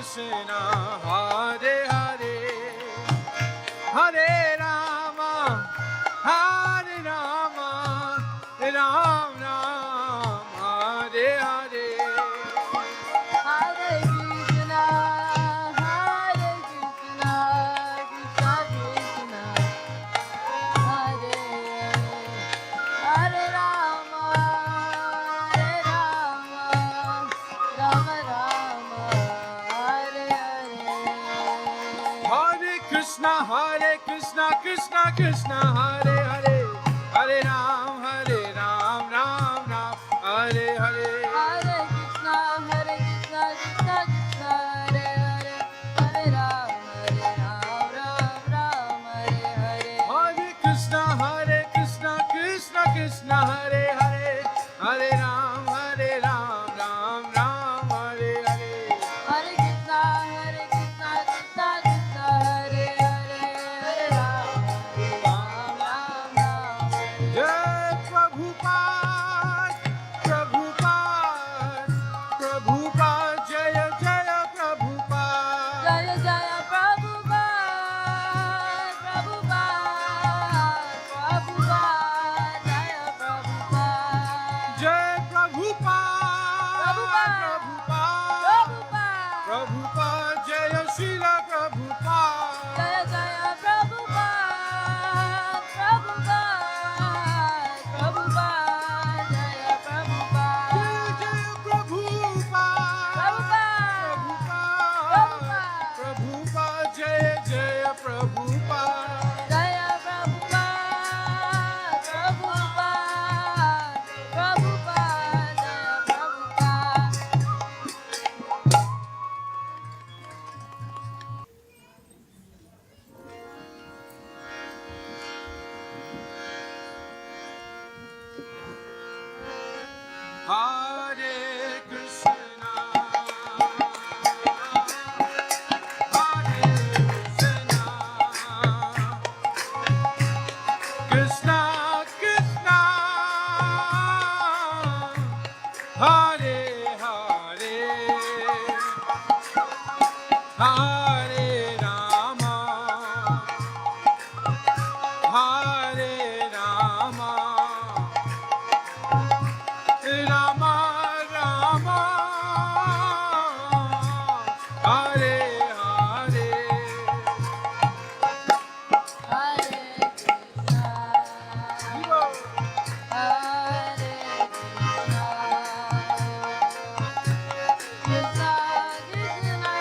Krishna, Hare Hare, Hare Rama, Hare Rama, Ram Ram, Hare Hare. Hare Krishna, Hare Krishna, Krishna Krishna, Hare Hare Rama, Rama Rama, Hare Hare. Hare Krishna, Krishna Krishna, Hare Hare, Hare Ram, Ram Ram, Hare Hare. Hare Krishna, Krishna Krishna, Hare Hare, Hare Rama, Ram Ram, Hare Hare. Hare Krishna, Krishna Krishna, Hare Hare, Hare Ram, Ram Ram, Hare Hare. Hare Krishna, Krishna Krishna, Hare Hare, Hare Rama, Ram Ram, Hare Hare. Jai Prabhupada, Prabhupada, Prabhupada, Jaya Jaya Prabhupada. Jaya Jaya Prabhupada, Prabhupada, Jaya Prabhupada. Jai Prabhupada, Prabhupada, Prabhupada, Jaya Srila Prabhupada. Jaya Jaya Prabhupada, Prabhupada, Jaya Prabhupada. Jaya Jaya Prabhupada, Prabhupada, Prabhupada, Jaya Jaya Prabhupada. Jaya Prabhupada, Prabhupada, Jaya Prabhupada. Hare Krishna, Hare Krishna, Krishna Krishna, Hare Hare, Hare Rama, Hare Rama, Rama Rama, Hare Hare. Hare Krishna, Hare Krishna, Krishna Krishna,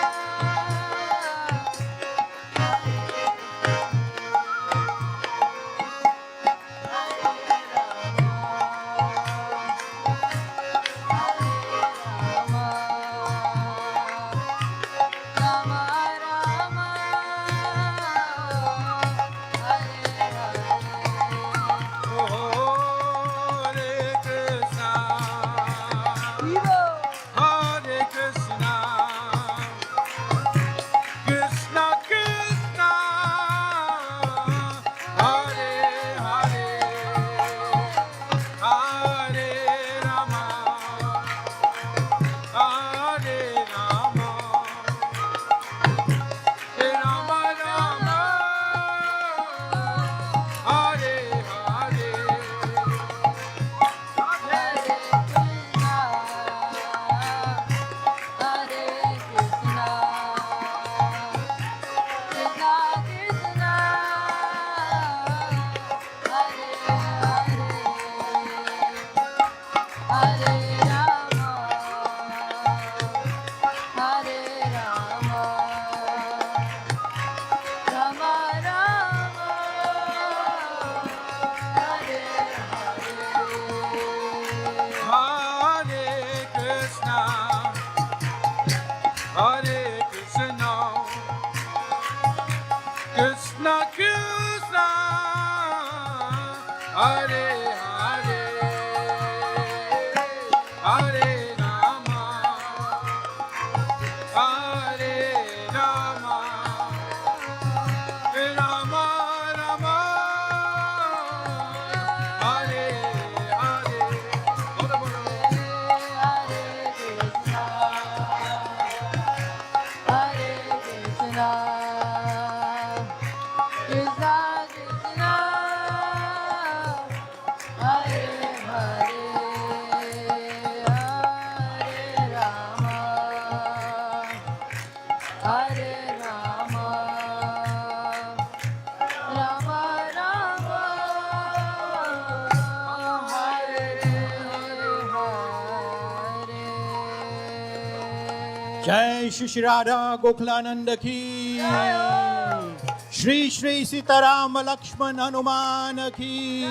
Jai Shri Shri Radha Gokulananda ki. Jai Shri Shri Sitaram Lakshman Hanuman ki.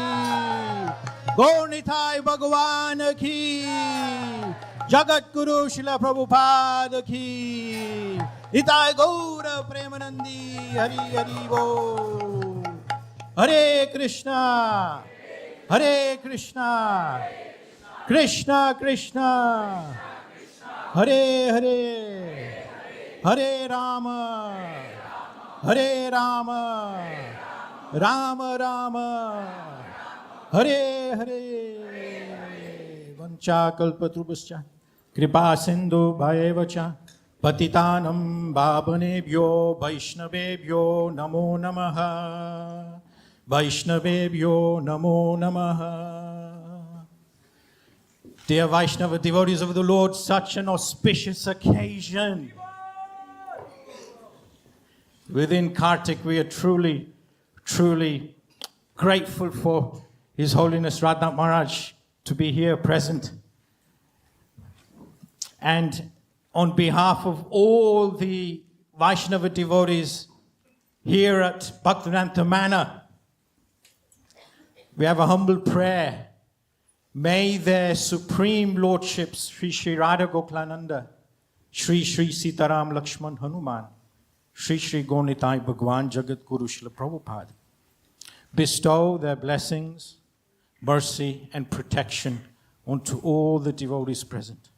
Gornitai Bhagavan ki. Jagat Guru Srila Prabhupada ki. Itai Gaura Premanandi Hari Hari Bo. Hare Krishna. Hare Krishna. Krishna Krishna. Hare Hare. Hare Rama. Hare Rama. Rama Rama. Hare Hare. Vancha kalpatrubhascha kripa sindhu bhayevacha patitanam bhavanebhyo vaishnavebhyo namo namaha. Vaishnavebhyo namo namaha. Dear Vaishnava devotees of the Lord, such an auspicious occasion. Within Kartik, we are truly, truly grateful for His Holiness Radhanath Maharaj to be here present. And on behalf of all the Vaishnava devotees here at Bhaktivedanta Manor, we have a humble prayer. May their Supreme Lordships, Sri Sri Radha Gokulananda, Sri Sri Sitaram Lakshman Hanuman, Sri Sri Gornitai Bhagwan Jagat Guru Srila Prabhupada, bestow their blessings, mercy and protection onto all the devotees present.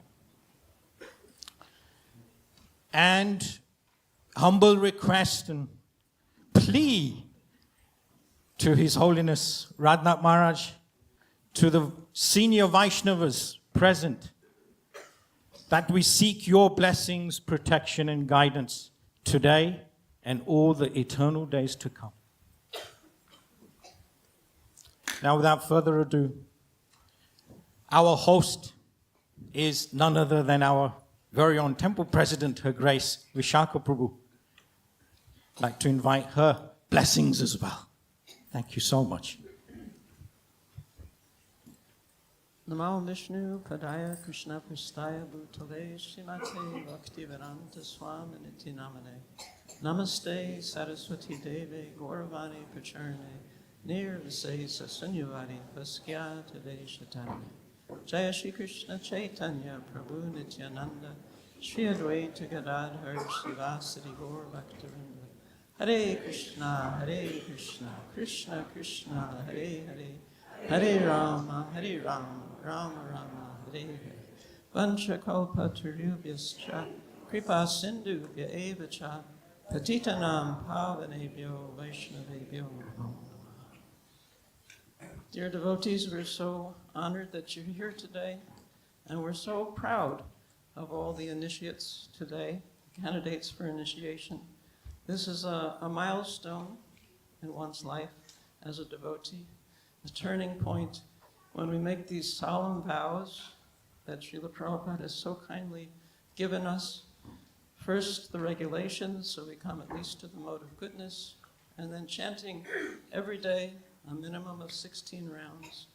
And humble request and plea to His Holiness Radhanath Maharaj, to the senior Vaishnavas present, that we seek your blessings, protection and guidance today and all the eternal days to come. Now, without further ado, our host is none other than our very own Temple President, Her Grace Vishaka Prabhu. I'd like to invite her blessings as well. Thank you so much. Namo Vishnu Padaya Krishna Prastaya Bhutale Srimate Bhaktivedanta Swami Niti Namane Namaste Saraswati Deve Gauravani Pacharne Nir Vise Sasunyavadi Paskya Tade Shatane Jaya Shri Krishna Chaitanya Prabhu Nityananda Shri Advaita Gadadhar Srivasadi Gaur Bhaktivinoda Hare Krishna Krishna Krishna Hare Hare Hare Rama Rama Rama Hare Hare Vanchakalpatarubhyascha Kripa Sindhubhya eva cha Patitanam Pavanebhyo Vaishnavebhyo Namo. Dear devotees, we're so honored that you're here today, and we're so proud of all the initiates today, candidates for initiation. This is a milestone in one's life as a devotee, a turning point when we make these solemn vows that Srila Prabhupada has so kindly given us. First, the regulations, so we come at least to the mode of goodness, and then chanting every day a minimum of 16 rounds,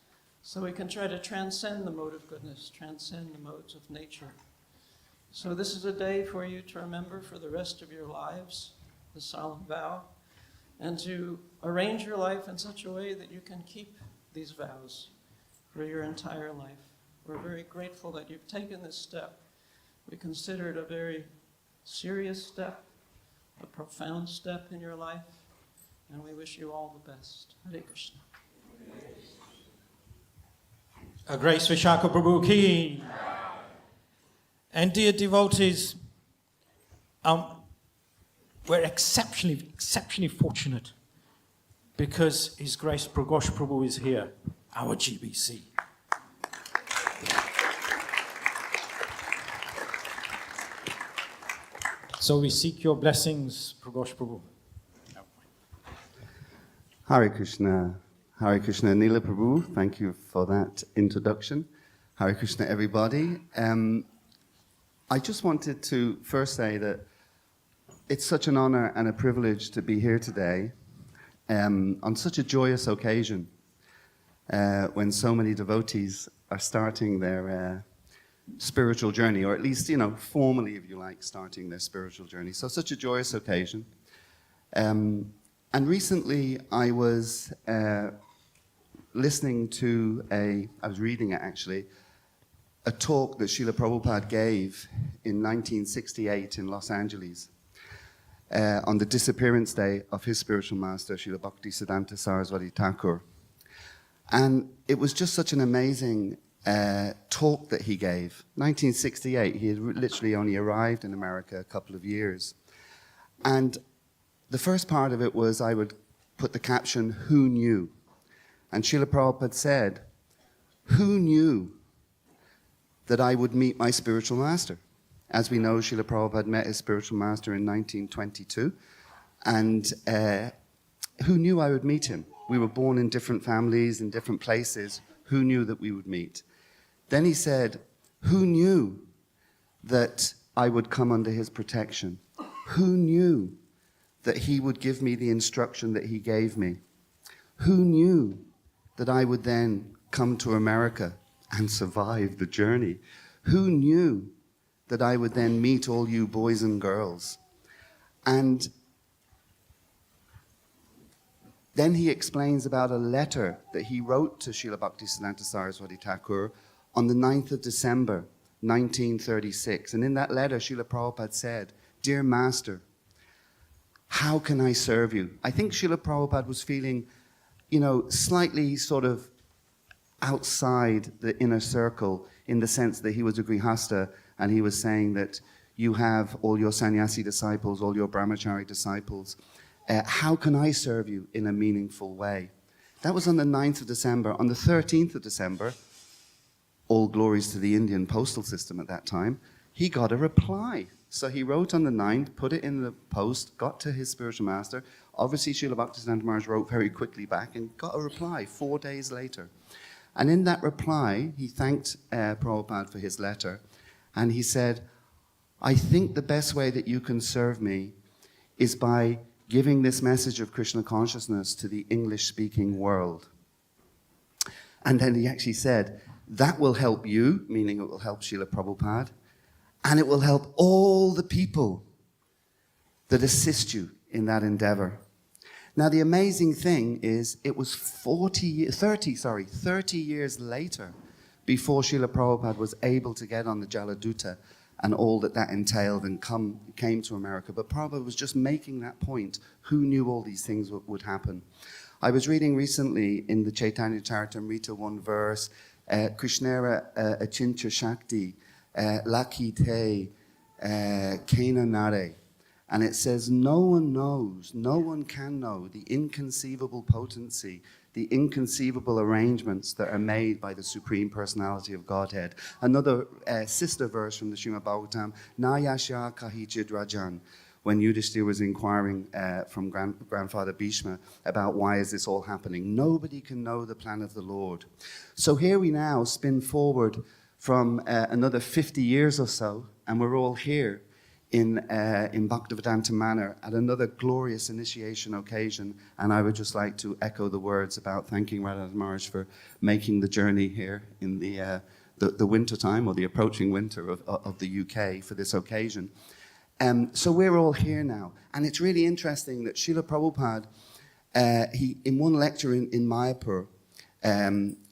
so we can try to transcend the mode of goodness, transcend the modes of nature. So this is a day for you to remember for the rest of your lives, the solemn vow, and to arrange your life in such a way that you can keep these vows for your entire life. We're very grateful that you've taken this step. We consider it a very serious step, a profound step in your life, and we wish you all the best. Hare Krishna. Her Grace Vishaka Prabhu ki. And dear devotees, we're exceptionally fortunate because His Grace Pragosh Prabhu is here, our GBC. So we seek your blessings, Pragosh Prabhu. Hare Krishna, Nila Prabhu, thank you for that introduction. Hare Krishna, everybody. I just wanted to first say that it's such an honor and a privilege to be here today on such a joyous occasion when so many devotees are starting their spiritual journey, or at least, formally, if you like, starting their spiritual journey. So such a joyous occasion. And recently I was listening to I was reading it actually, a talk that Srila Prabhupada gave in 1968 in Los Angeles on the disappearance day of his spiritual master, Srila Bhaktivedanta Saraswati Thakur. And it was just such an amazing talk that he gave. 1968, he had literally only arrived in America a couple of years. And the first part of it was, I would put the caption, "Who knew?" And Srila Prabhupada said, "Who knew that I would meet my spiritual master?" As we know, Srila Prabhupada met his spiritual master in 1922. And who knew I would meet him? We were born in different families, in different places. Who knew that we would meet? Then he said, "Who knew that I would come under his protection? Who knew that he would give me the instruction that he gave me? Who knew that I would then come to America and survive the journey? Who knew that I would then meet all you boys and girls?" And then he explains about a letter that he wrote to Srila Bhaktisiddhanta Saraswati Thakur on the 9th of December, 1936. And in that letter, Srila Prabhupada said, "Dear Master, how can I serve you?" I think Srila Prabhupada was feeling, slightly sort of outside the inner circle, in the sense that he was a grihasta, and he was saying that you have all your sannyasi disciples, all your brahmachari disciples. How can I serve you in a meaningful way? That was on the 9th of December. On the 13th of December, all glories to the Indian postal system at that time, he got a reply. So he wrote on the 9th, put it in the post, got to his spiritual master. Obviously, Srila Bhaktisiddhanta Maharaj wrote very quickly back and got a reply 4 days later. And in that reply, he thanked Prabhupada for his letter. And he said, "I think the best way that you can serve me is by giving this message of Krishna consciousness to the English-speaking world." And then he actually said, "That will help you," meaning it will help Srila Prabhupada, "and it will help all the people that assist you in that endeavor." Now, the amazing thing is, it was 30 years later before Srila Prabhupada was able to get on the Jaladuta and all that entailed and came to America. But Prabhupada was just making that point. Who knew all these things would happen? I was reading recently in the Chaitanya Charitamrita one verse, Krishnera Achincha Shakti, Laki Te, Kena Nare. And it says, no one knows, no one can know the inconceivable potency, the inconceivable arrangements that are made by the Supreme Personality of Godhead. Another sister verse from the Srimad Bhagavatam, Nayasya Kahichid Rajan, when Yudhishthira was inquiring from Grandfather Bhishma about why is this all happening. Nobody can know the plan of the Lord. So here we now spin forward from another 50 years or so, and we're all here in Bhaktivedanta Manor at another glorious initiation occasion. And I would just like to echo the words about thanking Radhanath Maharaj for making the journey here in the winter time, or the approaching winter of the UK for this occasion. So we're all here now. And it's really interesting that Srila Prabhupada, he, in one lecture in Mayapur,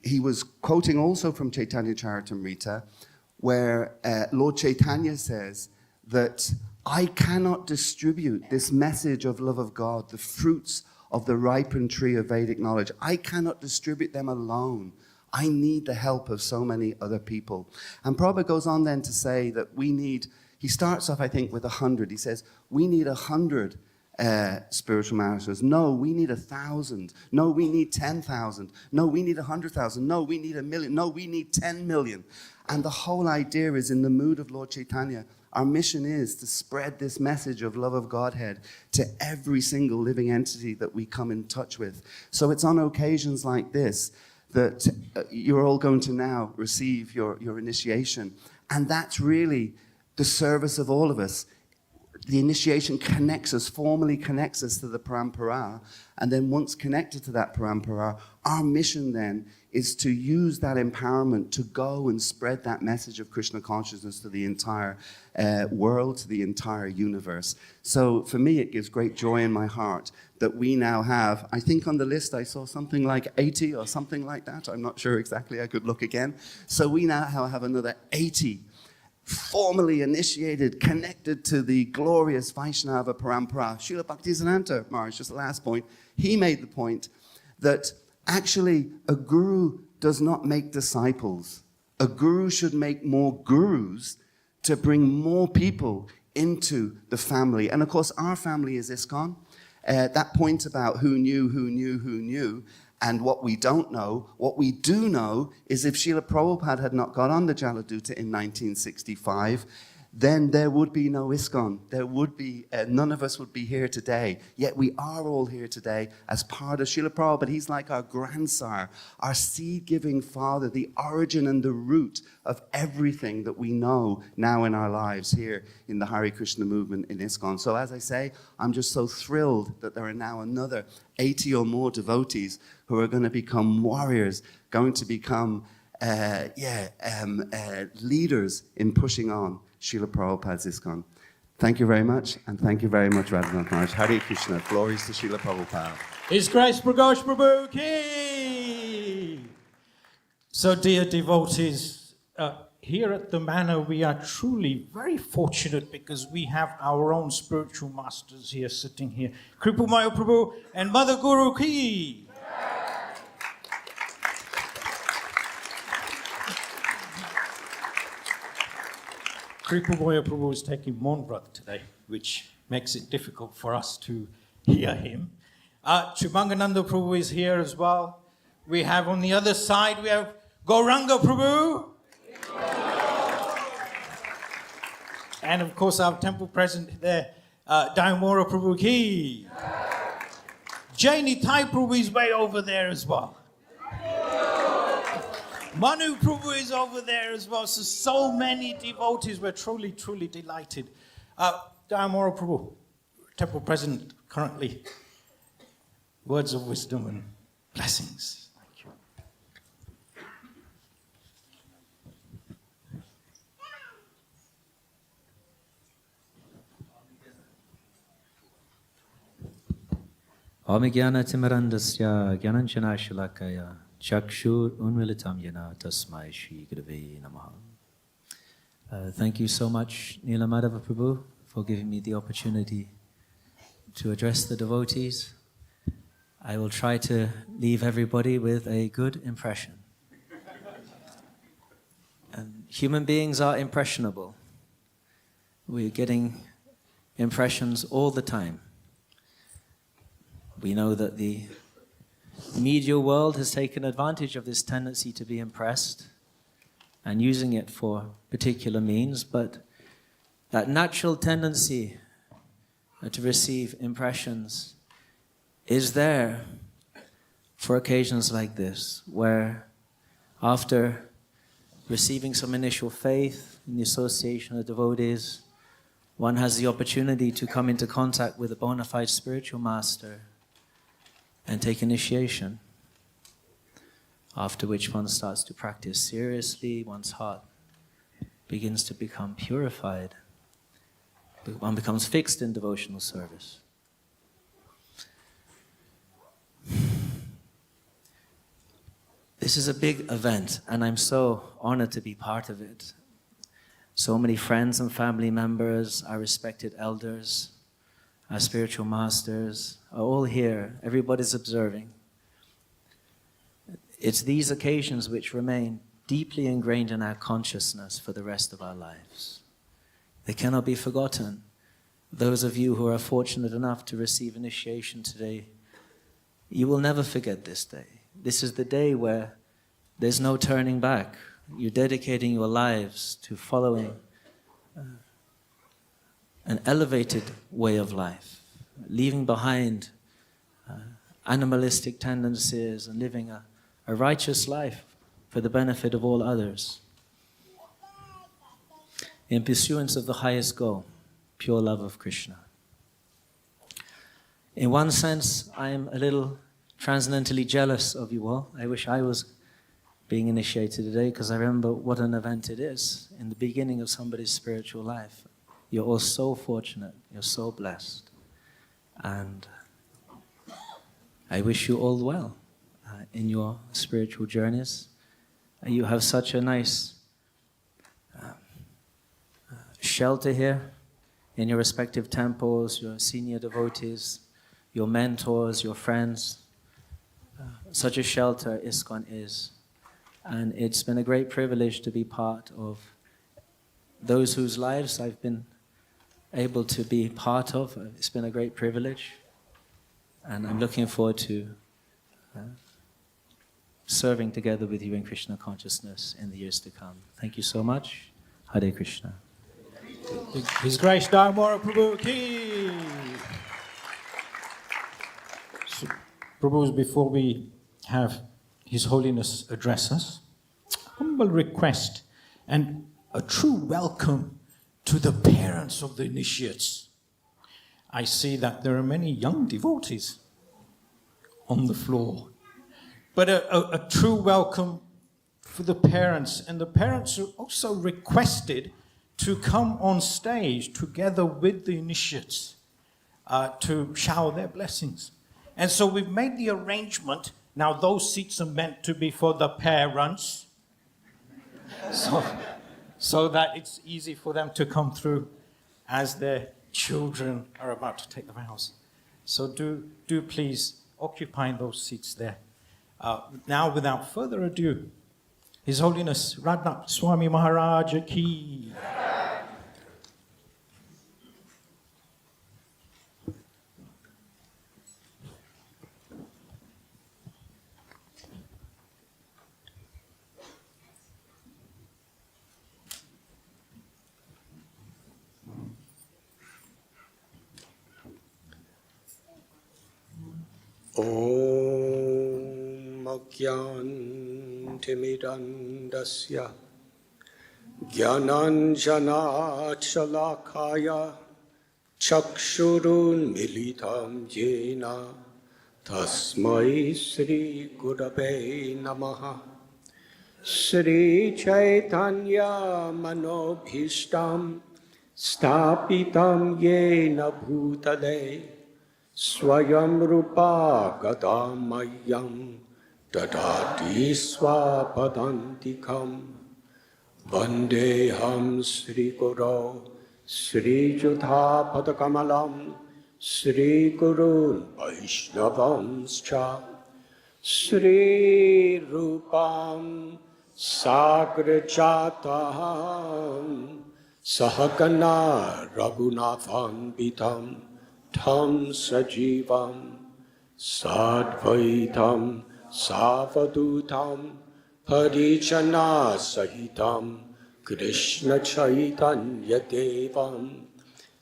he was quoting also from Chaitanya Charitamrita, where Lord Chaitanya says that I cannot distribute this message of love of God, the fruits of the ripened tree of Vedic knowledge. I cannot distribute them alone. I need the help of so many other people. And Prabhupada goes on then to say that we need, he starts off, I think, with 100. He says, we need 100 spiritual masters. No, we need 1,000. No, we need 10,000. No, we need 100,000. No, we need 1 million. No, we need 10 million. And the whole idea is, in the mood of Lord Chaitanya, our mission is to spread this message of love of Godhead to every single living entity that we come in touch with. So it's on occasions like this that you're all going to now receive your initiation. And that's really the service of all of us. the initiation connects us, formally connects us to the parampara. And then once connected to that parampara, our mission then is to use that empowerment to go and spread that message of Krishna consciousness to the entire world, to the entire universe. So for me, it gives great joy in my heart that we now have, I think on the list I saw something like 80 or something like that. I'm not sure exactly, I could look again. So we now have another 80 formally initiated, connected to the glorious Vaishnava parampara. Srila Bhaktivedanta Maharaj, just the last point, he made the point that actually a guru does not make disciples. A guru should make more gurus to bring more people into the family. And of course, our family is Iskcon. That point about who knew, and what we don't know, what we do know is if Srila Prabhupada had not got on the Jaladuta in 1965, then there would be no Iskcon. There would be, none of us would be here today. Yet we are all here today as part of Srila Prabhupada. He's like our grandsire, our seed-giving father, the origin and the root of everything that we know now in our lives here in the Hare Krishna movement in Iskcon. So as I say, I'm just so thrilled that there are now another 80 or more devotees who are going to become warriors, going to become leaders in pushing on Srila Prabhupada's Iskcon. Thank you very much, and thank you very much, Radhanath Maharaj. Hare Krishna, glories to Srila Prabhupada. His Grace Pragosh Prabhu Ki! So, dear devotees, here at the Manor, we are truly very fortunate because we have our own spiritual masters here, sitting here. Kripamaya Prabhu and Mother Guru Ki! Kripamaya Prabhu is taking Mon Vrat today, which makes it difficult for us to hear him. Chimangananda Prabhu is here as well. We have on the other side, we have Gauranga Prabhu. And of course our temple president there, Daimora Prabhu Ki. Jaini Thai Prabhu is way over there as well. Manu Prabhu is over there as well. So many devotees. We're truly, truly delighted. Daimora Prabhu, temple president currently. Words of wisdom and blessings. Thank you. Amigyana-timirandasya gyananjanashalakaya chakshur unmilitam yana tasmai shri gurave namaha. Thank you so much, Nila Madhava Prabhu, for giving me the opportunity to address the devotees. I will try to leave everybody with a good impression. Human beings are impressionable. We're getting impressions all the time. We know that the media world has taken advantage of this tendency to be impressed and using it for particular means, but that natural tendency to receive impressions is there for occasions like this, where after receiving some initial faith in the association of devotees, one has the opportunity to come into contact with a bona fide spiritual master and take initiation, after which one starts to practice seriously, one's heart begins to become purified, one becomes fixed in devotional service. This is a big event, and I'm so honored to be part of it. So many friends and family members, our respected elders, our spiritual masters are all here. Everybody's observing. It's these occasions which remain deeply ingrained in our consciousness for the rest of our lives. They cannot be forgotten. Those of you who are fortunate enough to receive initiation today, you will never forget this day. This is the day where there's no turning back. You're dedicating your lives to following an elevated way of life, leaving behind animalistic tendencies and living a righteous life for the benefit of all others, in pursuance of the highest goal. pure love of Krishna. In one sense, I am a little transcendentally jealous of you all. I wish I was being initiated today, because I remember what an event it is in the beginning of somebody's spiritual life. You're all so fortunate. You're so blessed. And I wish you all well in your spiritual journeys. You have such a nice shelter here in your respective temples, your senior devotees, your mentors, your friends. Such a shelter Iskcon is. And it's been a great privilege to be part of those whose lives I've been able to be part of. It's been a great privilege. And I'm looking forward to serving together with you in Krishna consciousness in the years to come. Thank you so much. Hare Krishna. His Grace Dharma Prabhu ki. So, Prabhus, before we have His Holiness address us, humble request and a true welcome to the parents of the initiates. I see that there are many young devotees on the floor, but a true welcome for the parents. And the parents are also requested to come on stage together with the initiates to shower their blessings. And so we've made the arrangement. Now those seats are meant to be for the parents, so that it's easy for them to come through as their children are about to take the vows. So do please occupy those seats there. Now, without further ado, His Holiness Radhanath Swami Maharaj ki. Om Agyantimirandasya Gyananjanachalakaya Chakshurun Militam Jena Tasmai Sri Gurave Namaha Sri Chaitanya Manobhishtam Stapitam Yena Bhutale Swayam Rupa Gadamayam Dadati Swapadantikam Vandeham Sri Guru Sri Jutha Padakamalam Sri Gurun Vaishnavamscha Sri Rupam Sagrajataham Sahagana Raghunathan Bitam Tham Sajivam Sadvaitam Savadutam Parijana Sahitam Krishna Chaitanya Devam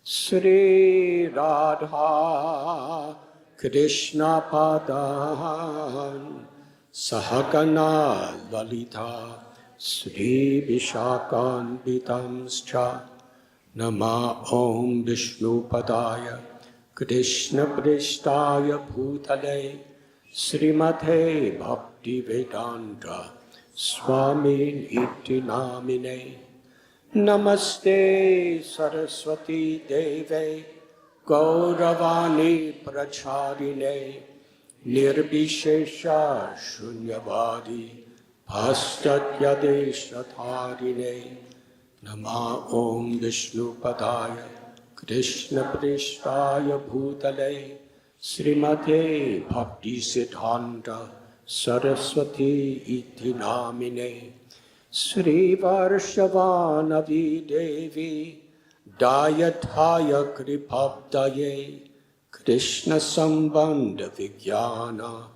Sri Radha Krishna Padan Sahagana Lalita Sri Vishakan Bitamscha Nama Om Vishnu Padaya Krishna Prishtaya Bhutale Srimate Bhaktivedanta Swami Iti Namine Namaste Saraswati Deve Gauravani Pracharine Nirbishesha Shunyavadi Pastatyadeshatharine Nama Om Vishnu Padaya Krishna Prishtaya Bhutale Srimate Bhakti Siddhanta Saraswati Iti Namine Sri Varshavanavi Devi Dayathaya Kripabdaye Krishna Sambandha Vijnana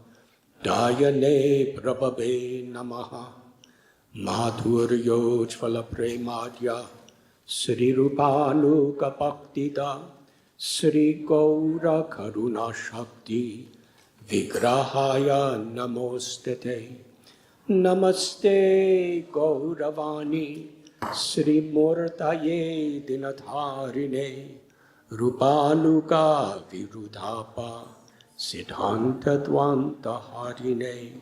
Dayane Prabhabe Namaha Madhuryo Jvala Premadya Sri Rupanuka Bhaktida Sri Gaura Karuna Shakti Vigrahaya Namostete Namaste Gauravani Sri Murtaye Dinatharine Rupanuga Virudhapa Siddhanta Dvanta Harine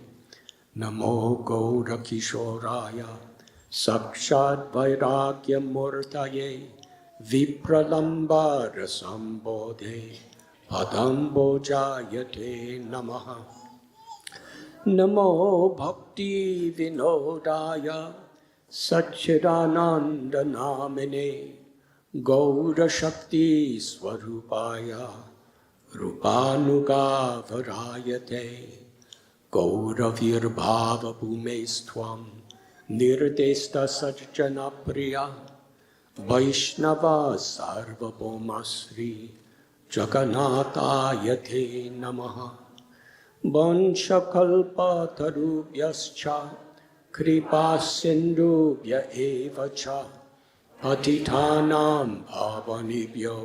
Namo Gaura Kishoraya Sakshat Vairagya Murtaye Vipralambara Sambodhe Padambojayate Namaha Namo Bhakti Vinodaya Satchidananda Namine Gaura Shakti Swarupaya Rupanuga Varayate Gaura Virbhava Bhumestvam Nirdesta Sajjana Priya Vaishnava Sarvabhoma Sri Jagannatayate Namaha Vanshakalpa Tarubhyascha Kripa Sindhubhya Evacha Patitanam Bhavanibhyo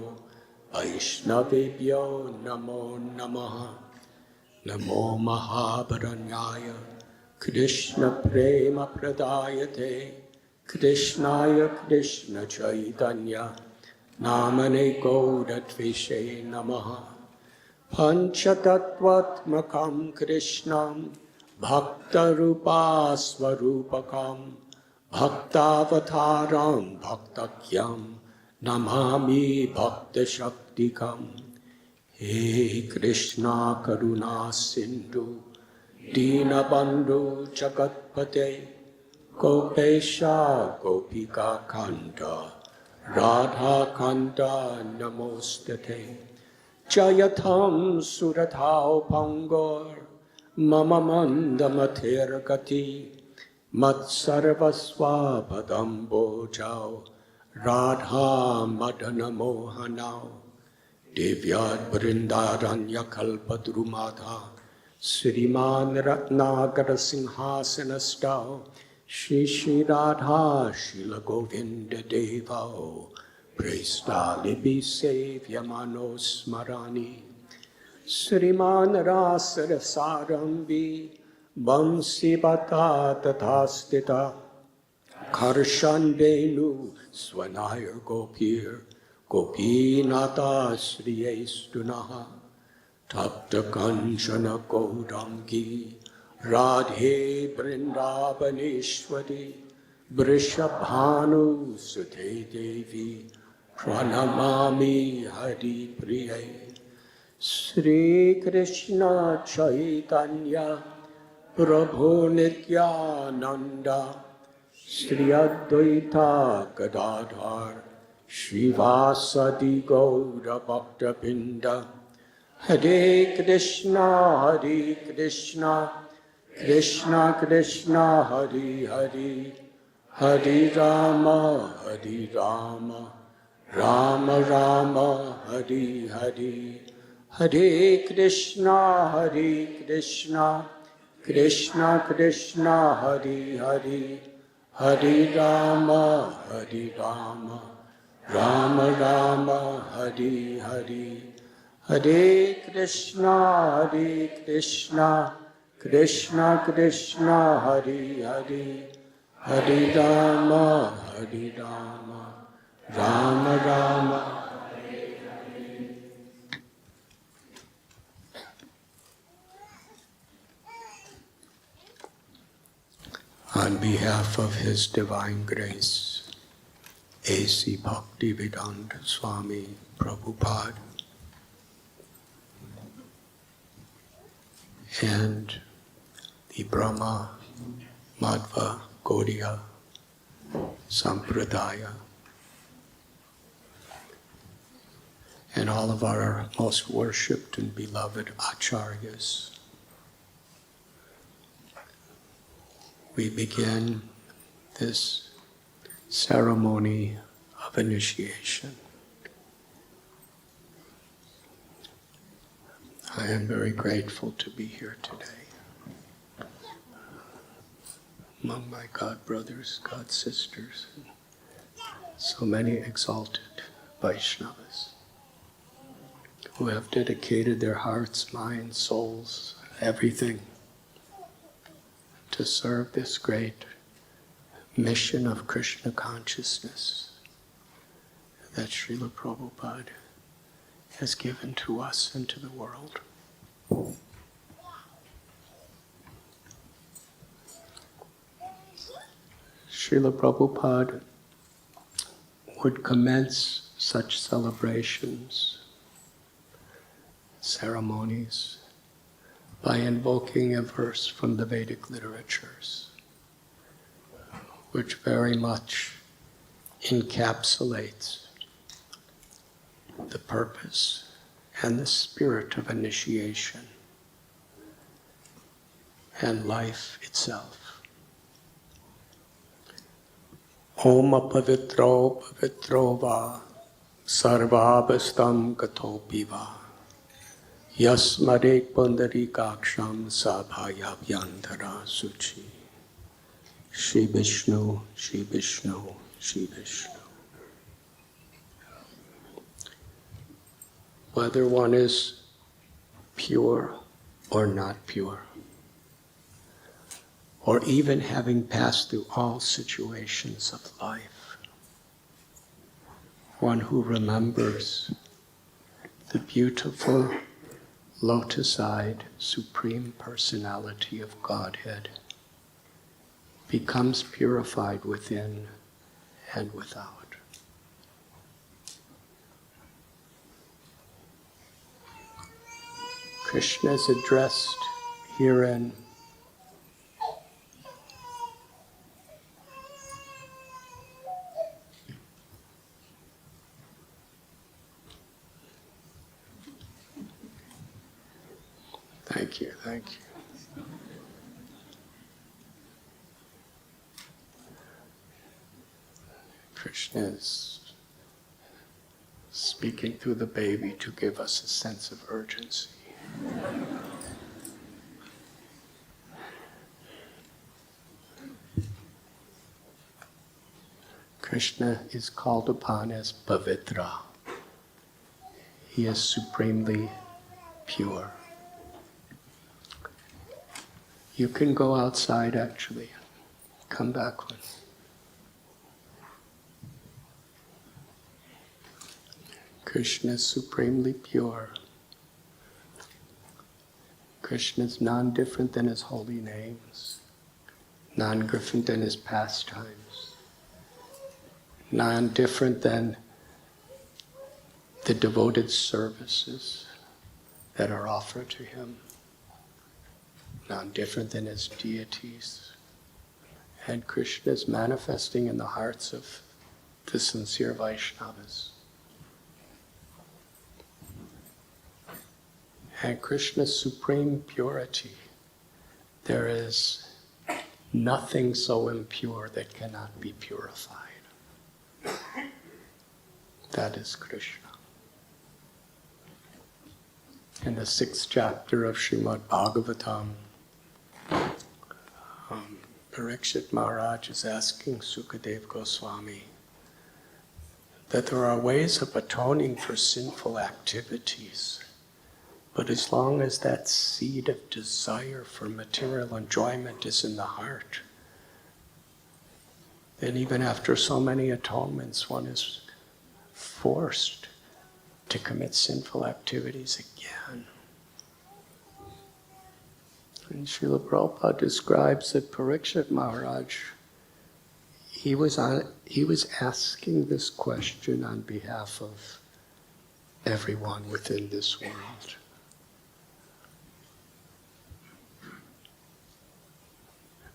Vaishnavibhyo Namo Namaha Namo Mahabaranyaya Krishna Prema Pradayate Krishnaya Krishna Chaitanya Namane Gaudatvishe Namaha Panchatattvatmakam Krishnam Bhaktarupa Swarupakam Bhaktavataram Bhaktakyam Namami Bhakta Shaktikam He Krishna Karuna Sindhu Dinabandhu Jagatpate Gopesha Gopika Kanta Radha Kanta Namostate Jayatam Surathao Pangor Mama Mandamathir Gati Matsarvasva Padambo Jao Radha Madana Mohanao Devyad Vrindavan Kalpadrumadha Sriman Ratnagara Singhasanastao Shri Shri Radha Shila Govinda Devao Prestali Bisevya Manos Smarani Sriman Rasara Sarambi Bamsi Bata Tathastita Karshan Venu Swanayar Gopir Gopinata Sriyestunaha Tapta Kanchana Gaudangi Radhe Vrindavaneshwari Vrishabhanu Sute Devi Pranamami Hari Priye Sri Krishna Chaitanya Prabhu Nityananda Sri Advaita Gadadhar Srivasadi Gaura Bhakta Binda Hare Krishna Krishna Krishna Hare Hare Hare Rama Rama Rama Hare Hare Hare Krishna Krishna Krishna Hare Hare Hare Rama Rama Rama Hare Hare Hare Krishna Krishna Krishna Hare Hare Hare Rama Rama Rama On behalf of His Divine Grace, A.C. Bhaktivedanta Swami Prabhupada and the Brahma Madhva Gaudiya Sampradaya and all of our most worshipped and beloved acharyas, we begin this ceremony of initiation. I am very grateful to be here today among my God brothers, God sisters, and so many exalted Vaishnavas who have dedicated their hearts, minds, souls, everything to serve this great mission of Krishna consciousness that Srila Prabhupada has given to us and to the world. Srila Prabhupada would commence such celebrations, ceremonies, by invoking a verse from the Vedic literatures, which very much encapsulates the purpose and the spirit of initiation and life itself. Om apavitro pavitro va sarvabhastam gatopi va yasmarek pundarikaksham sabhayabhyantara suchi. Shri Vishnu, Shri Vishnu, Shri Vishnu. Whether one is pure or not pure, or even having passed through all situations of life, one who remembers the beautiful lotus-eyed Supreme Personality of Godhead becomes purified within and without. Krishna is addressed herein Thank you, thank you. Krishna is speaking through the baby to give us a sense of urgency. Krishna is called upon as Pavitra. He is supremely pure. You can go outside actually, come back with. Krishna is supremely pure. Krishna is non-different than his holy names, non-different than his pastimes, non-different than the devoted services that are offered to him, non-different than his deities. And Krishna is manifesting in the hearts of the sincere Vaishnavas. And Krishna's supreme purity, there is nothing so impure that cannot be purified. That is Krishna. In the 6th chapter of Srimad Bhagavatam, Parikshit Maharaj is asking Sukadeva Goswami that there are ways of atoning for sinful activities, but as long as that seed of desire for material enjoyment is in the heart, then even after so many atonements, one is forced to commit sinful activities again. And Srila Prabhupada describes that Parikshit Maharaj, he was asking this question on behalf of everyone within this world.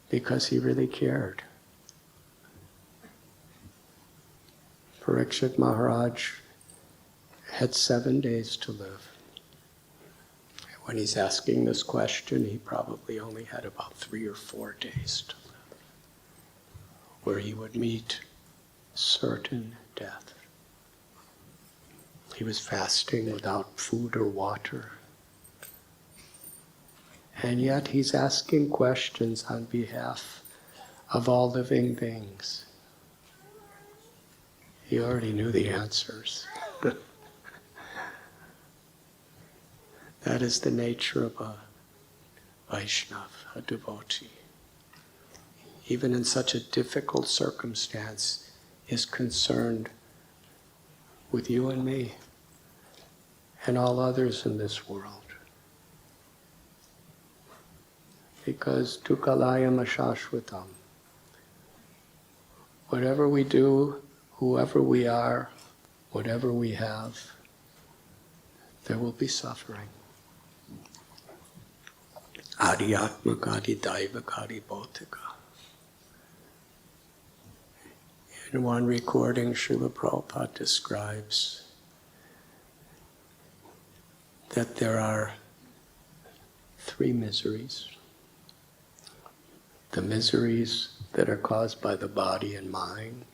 Because he really cared. Parikshit Maharaj had 7 days to live. When he's asking this question, he probably only had about 3 or 4 days to live, where he would meet certain death. He was fasting without food or water. And yet he's asking questions on behalf of all living beings. He already knew the answers. That is the nature of a Vaishnava, a devotee. Even in such a difficult circumstance, is concerned with you and me. and all others in this world. Because dukkhalayam ashashvatam. Whatever we do, whoever we are, whatever we have, there will be suffering. Adhyatmakadi daivakadi bhautika. In one recording, Srila Prabhupada describes that there are 3 miseries. The miseries that are caused by the body and mind,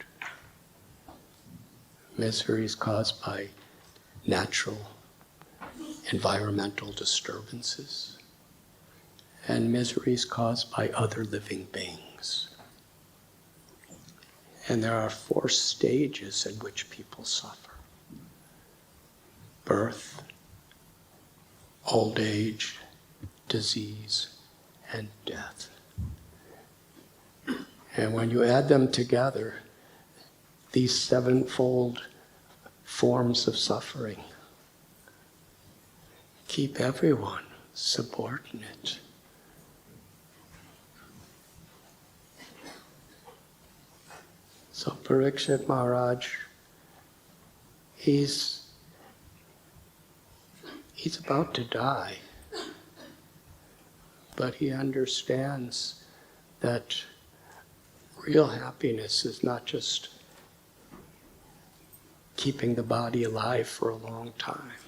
miseries caused by natural, environmental disturbances, and miseries caused by other living beings. And there are 4 stages in which people suffer: birth, old age, disease, and death. And when you add them together, these 7-fold forms of suffering keep everyone subordinate. So Parikshit Maharaj, he's about to die, but he understands that real happiness is not just keeping the body alive for a long time,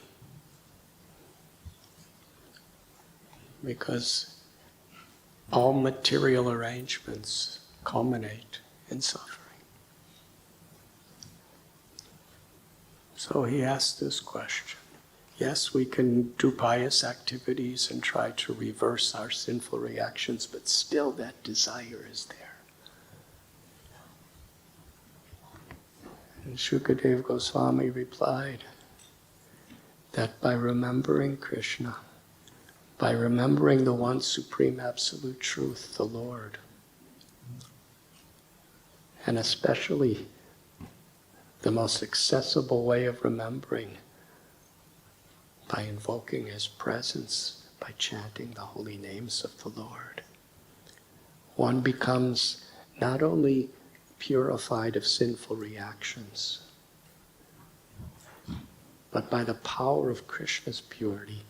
because all material arrangements culminate in suffering. So he asked this question. Yes, we can do pious activities and try to reverse our sinful reactions, but still that desire is there. And Shukadeva Goswami replied that by remembering Krishna, by remembering the one supreme absolute truth, the Lord, and especially the most accessible way of remembering, by invoking His presence, by chanting the holy names of the Lord, one becomes not only purified of sinful reactions, but by the power of Krishna's purity,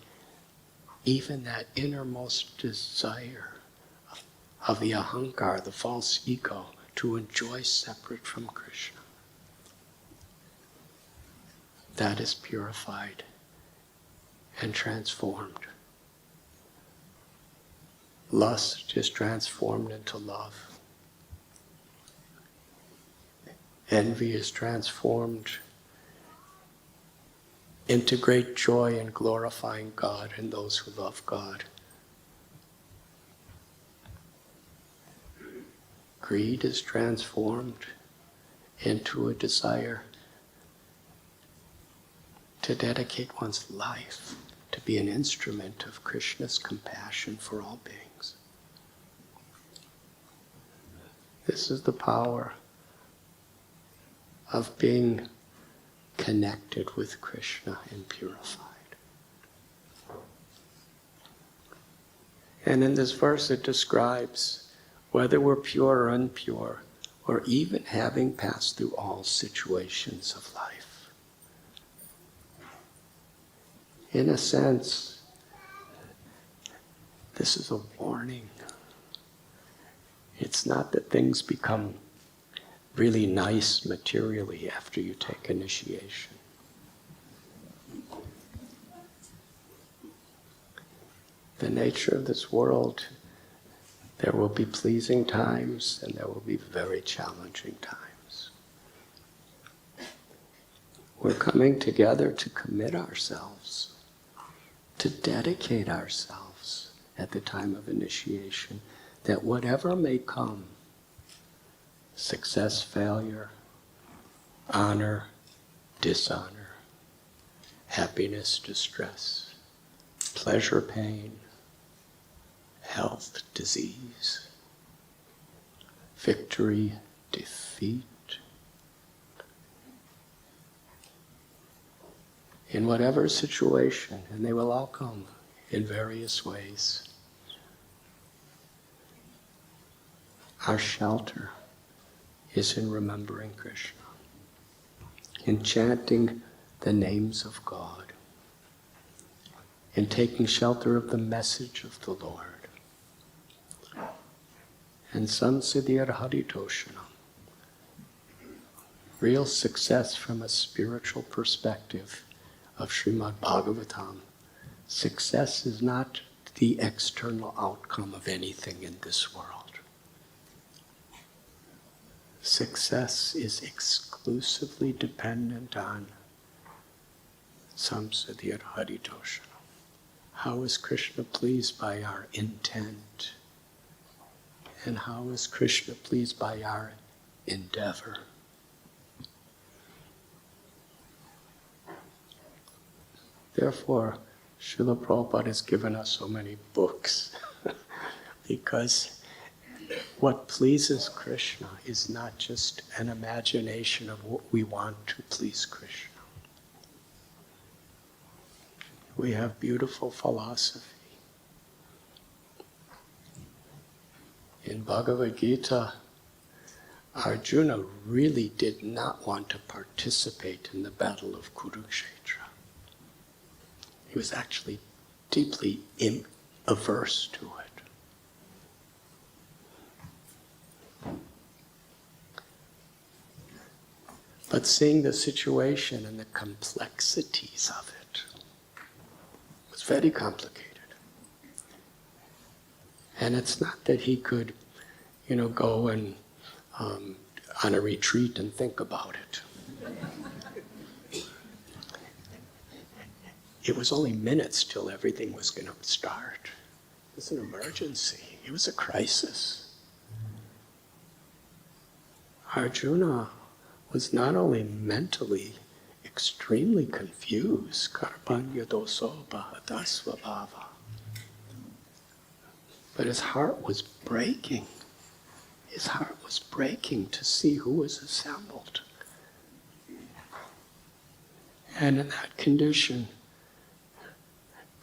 even that innermost desire of the ahankar, the false ego, to enjoy separate from Krishna, that is purified and transformed. Lust is transformed into love. Envy is transformed into great joy in glorifying God and those who love God. Greed is transformed into a desire to dedicate one's life to be an instrument of Krishna's compassion for all beings. This is the power of being connected with Krishna and purified. And in this verse it describes whether we're pure or impure, or even having passed through all situations of life. In a sense, this is a warning. It's not that things become really nice materially after you take initiation. The nature of this world, there will be pleasing times and there will be very challenging times. We're coming together to commit ourselves, to dedicate ourselves at the time of initiation, that whatever may come, success, failure, honor, dishonor, happiness, distress, pleasure, pain, health, disease, victory, defeat, in whatever situation, and they will all come in various ways. Our shelter is in remembering Krishna, in chanting the names of God, in taking shelter of the message of the Lord. And samsiddhir haritoshanam, real success from a spiritual perspective of Srimad Bhagavatam. Success is not the external outcome of anything in this world. Success is exclusively dependent on samsiddhir haritoshanam. How is Krishna pleased by our intent? And how is Krishna pleased by our endeavor? Therefore, Srila Prabhupada has given us so many books because what pleases Krishna is not just an imagination of what we want to please Krishna. We have beautiful philosophy. In Bhagavad Gita, Arjuna really did not want to participate in the battle of Kurukshetra. He was actually deeply averse to it. But seeing the situation and the complexities of it was very complicated. And it's not that he could, go and on a retreat and think about it. It was only minutes till everything was going to start. It was an emergency. It was a crisis. Arjuna was not only mentally extremely confused, karpanya doso bhadasvabhava, but his heart was breaking. His heart was breaking to see who was assembled. And in that condition,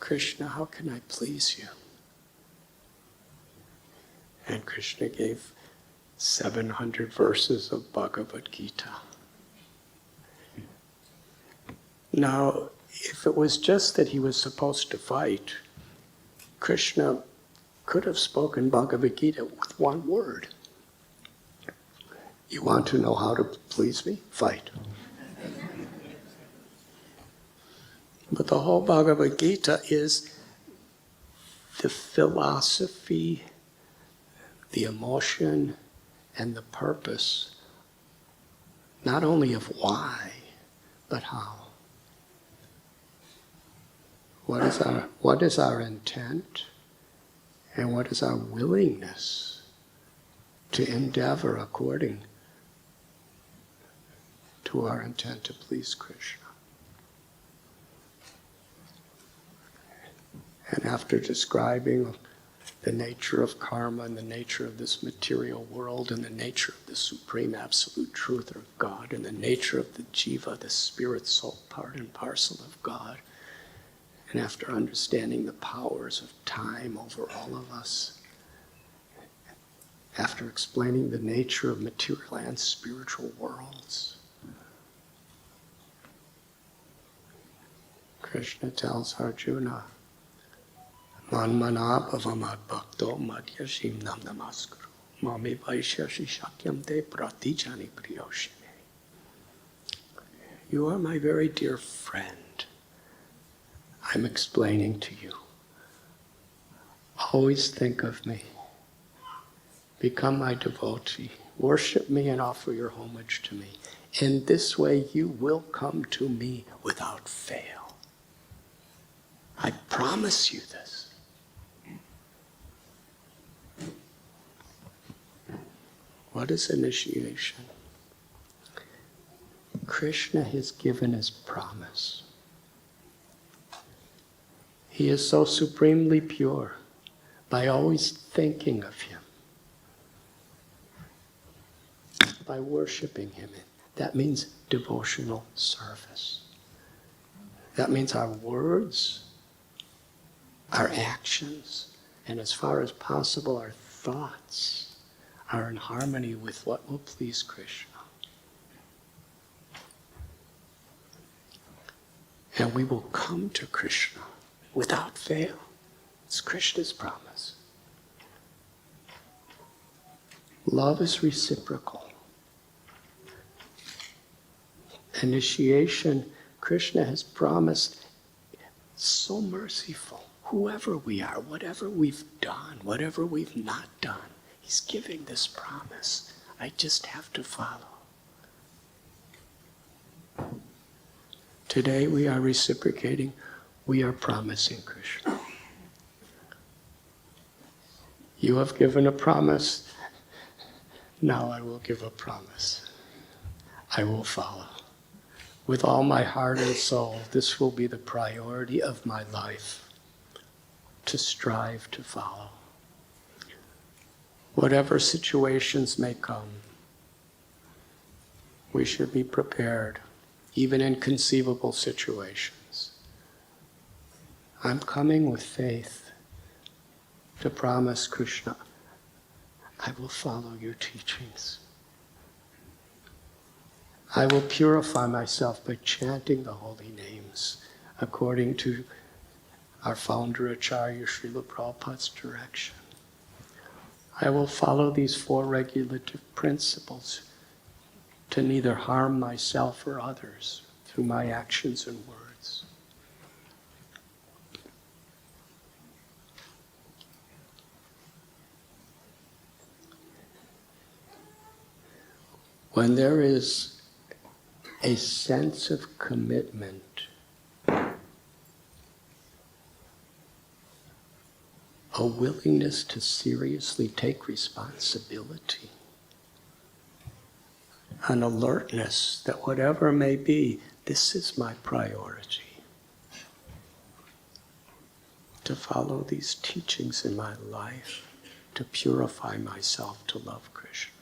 Krishna, how can I please you? And Krishna gave 700 verses of Bhagavad Gita. Now, if it was just that he was supposed to fight, Krishna could have spoken Bhagavad Gita with one word. You want to know how to please me? Fight. But the whole Bhagavad Gita is the philosophy, the emotion, and the purpose, not only of why, but how. What is our intent, and what is our willingness to endeavor according to our intent to please Krishna? And after describing the nature of karma and the nature of this material world and the nature of the supreme absolute truth of God and the nature of the jiva, the spirit soul part and parcel of God, and after understanding the powers of time over all of us, after explaining the nature of material and spiritual worlds, Krishna tells Arjuna, Manmana bhavamad bhakto madhyashim nam namaskuru mami vaishyashi shakyam te pratijani priyoshime. You are my very dear friend. I'm explaining to you. Always think of me. Become my devotee. Worship me and offer your homage to me. In this way you will come to me without fail. I promise you this. What is initiation? Krishna has given his promise. He is so supremely pure by always thinking of him, by worshiping him. That means devotional service. That means our words, our actions, and as far as possible, our thoughts are in harmony with what will please Krishna. And we will come to Krishna without fail. It's Krishna's promise. Love is reciprocal. Initiation, Krishna has promised, so merciful. Whoever we are, whatever we've done, whatever we've not done, He's giving this promise. I just have to follow. Today we are reciprocating. We are promising Krishna. You have given a promise. Now I will give a promise. I will follow. With all my heart and soul, this will be the priority of my life, to strive to follow. Whatever situations may come, we should be prepared, even in conceivable situations. I'm coming with faith to promise Krishna, I will follow your teachings. I will purify myself by chanting the holy names according to our founder Acharya Srila Prabhupada's direction. I will follow these 4 regulative principles to neither harm myself or others through my actions and words. When there is a sense of commitment, a willingness to seriously take responsibility, an alertness that whatever may be, this is my priority. To follow these teachings in my life, to purify myself, to love Krishna.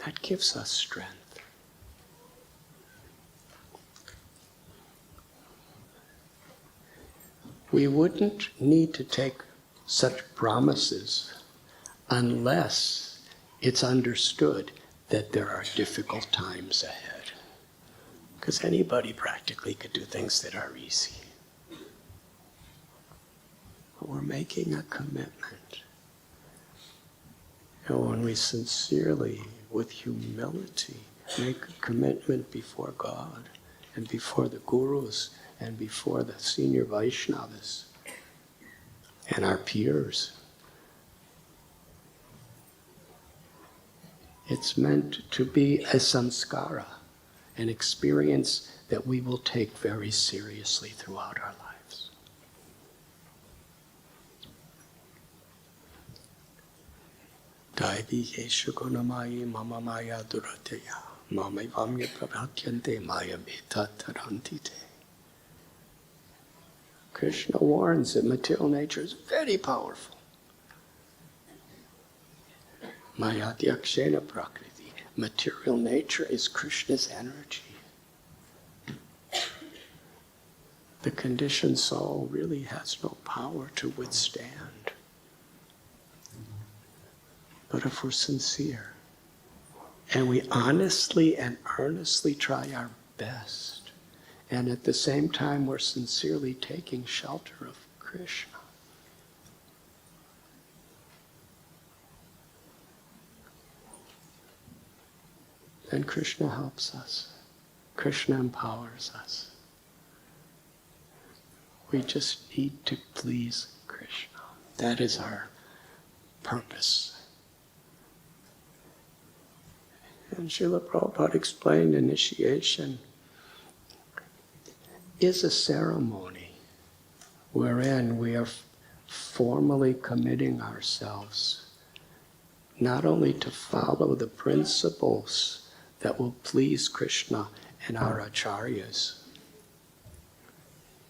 That gives us strength. We wouldn't need to take such promises unless it's understood that there are difficult times ahead. Because anybody practically could do things that are easy. But we're making a commitment. And when we sincerely, with humility, make a commitment before God and before the gurus and before the senior Vaishnavas and our peers, it's meant to be a samskara, an experience that we will take very seriously throughout our lives. Daivi yeshu gunamayi mama maya durateya mama vamya prabhatyante maya meta tarantite. Krishna warns that material nature is very powerful. Mayadhyakshena prakriti. Material nature is Krishna's energy. The conditioned soul really has no power to withstand. But if we're sincere, and we honestly and earnestly try our best, and at the same time we're sincerely taking shelter of Krishna, then Krishna helps us. Krishna empowers us. We just need to please Krishna. That is our purpose. And Srila Prabhupada explained initiation is a ceremony wherein we are formally committing ourselves not only to follow the principles that will please Krishna and our acharyas,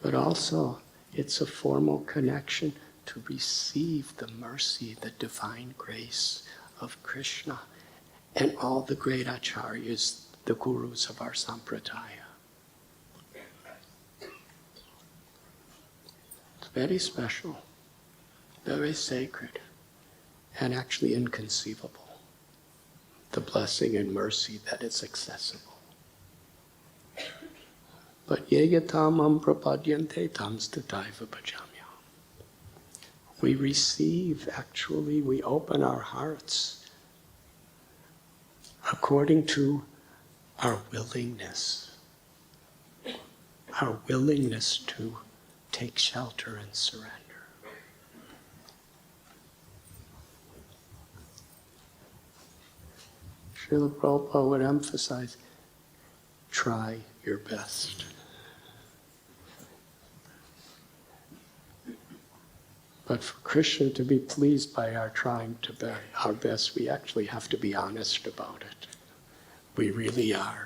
but also it's a formal connection to receive the mercy, the divine grace of Krishna and all the great acharyas, the gurus of our sampradaya. very special, very sacred, and actually inconceivable. The blessing and mercy that is accessible. But yeyatamam prapadyante tamstataiva bhajamya. We receive, actually, we open our hearts according to our willingness to take shelter and surrender. Srila Prabhupada would emphasize, try your best. But for Krishna to be pleased by our trying to be our best, we actually have to be honest about it. We really are.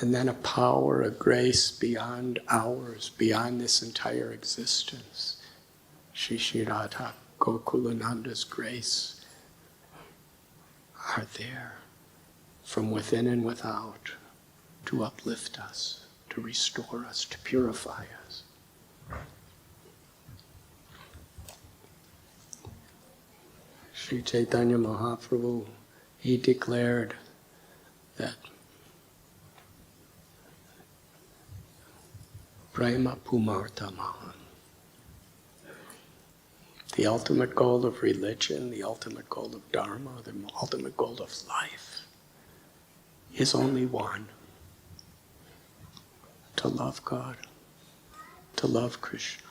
And then a power, a grace beyond ours, beyond this entire existence. Shri Radha Gokulananda's grace are there from within and without to uplift us, to restore us, to purify us. Sri Chaitanya Mahaprabhu, he declared that Prema Pumarta Mahan, the ultimate goal of religion, the ultimate goal of Dharma, the ultimate goal of life is only one: to love God, to love Krishna.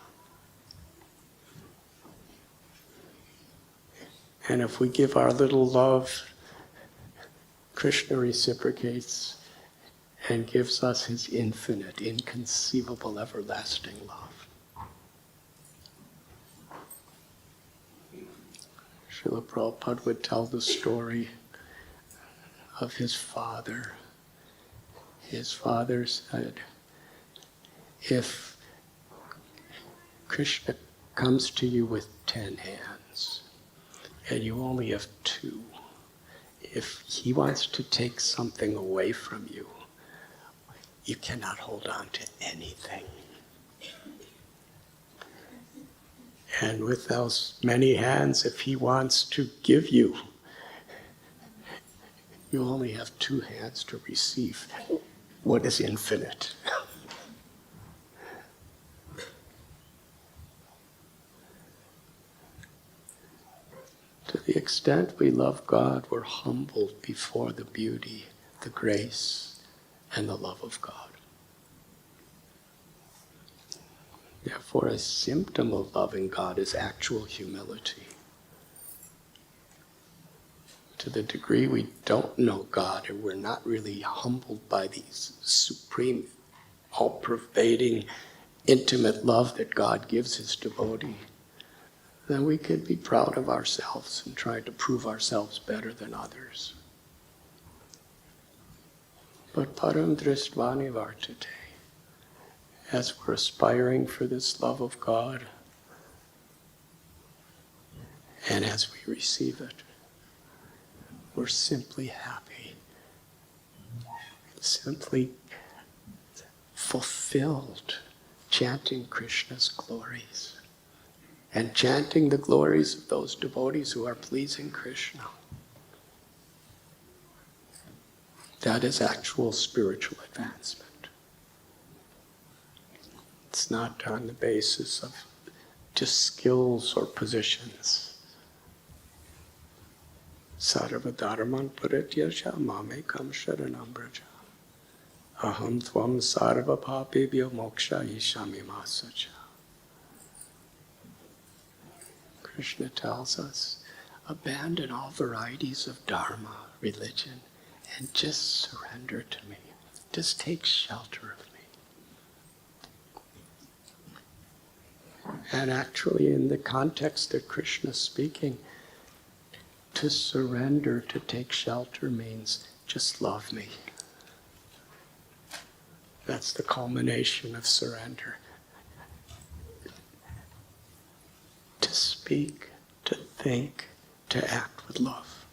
And if we give our little love, Krishna reciprocates and gives us his infinite, inconceivable, everlasting love. Srila Prabhupada would tell the story of his father. His father said, if Krishna comes to you with 10 hands, and you only have 2. If he wants to take something away from you, you cannot hold on to anything. And with those many hands, if he wants to give you, you only have 2 hands to receive what is infinite. To the extent we love God, we're humbled before the beauty, the grace, and the love of God. Therefore, a symptom of loving God is actual humility. To the degree we don't know God, or we're not really humbled by the supreme, all-pervading, intimate love that God gives his devotee, then we could be proud of ourselves and try to prove ourselves better than others. But param dristvani vartate, as we're aspiring for this love of God, and as we receive it, we're simply happy, simply fulfilled, chanting Krishna's glories and chanting the glories of those devotees who are pleasing Krishna. That is actual spiritual advancement. It's not on the basis of just skills or positions. Sarva dharman parityasya mamekam sharanam braja. Aham tvam sarva papebhyo moksha ishami masacha. Krishna tells us, abandon all varieties of dharma, religion, and just surrender to me. Just take shelter of me. And actually, in the context that Krishna is speaking, to surrender, to take shelter means just love me. That's the culmination of surrender. To speak, to think, to act with love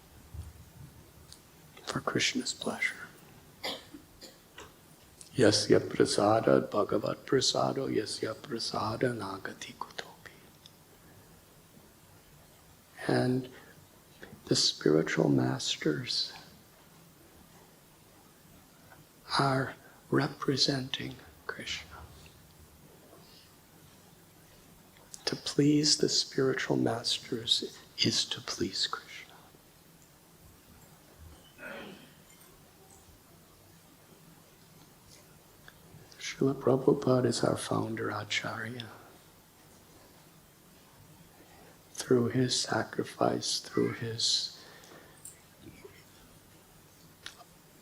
for Krishna's pleasure. Yasya prasada bhagavat prasado yasya prasada nagati kutopi. And the spiritual masters are representing Krishna. To please the spiritual masters is to please Krishna. Srila Prabhupada is our founder Acharya. Through his sacrifice, through his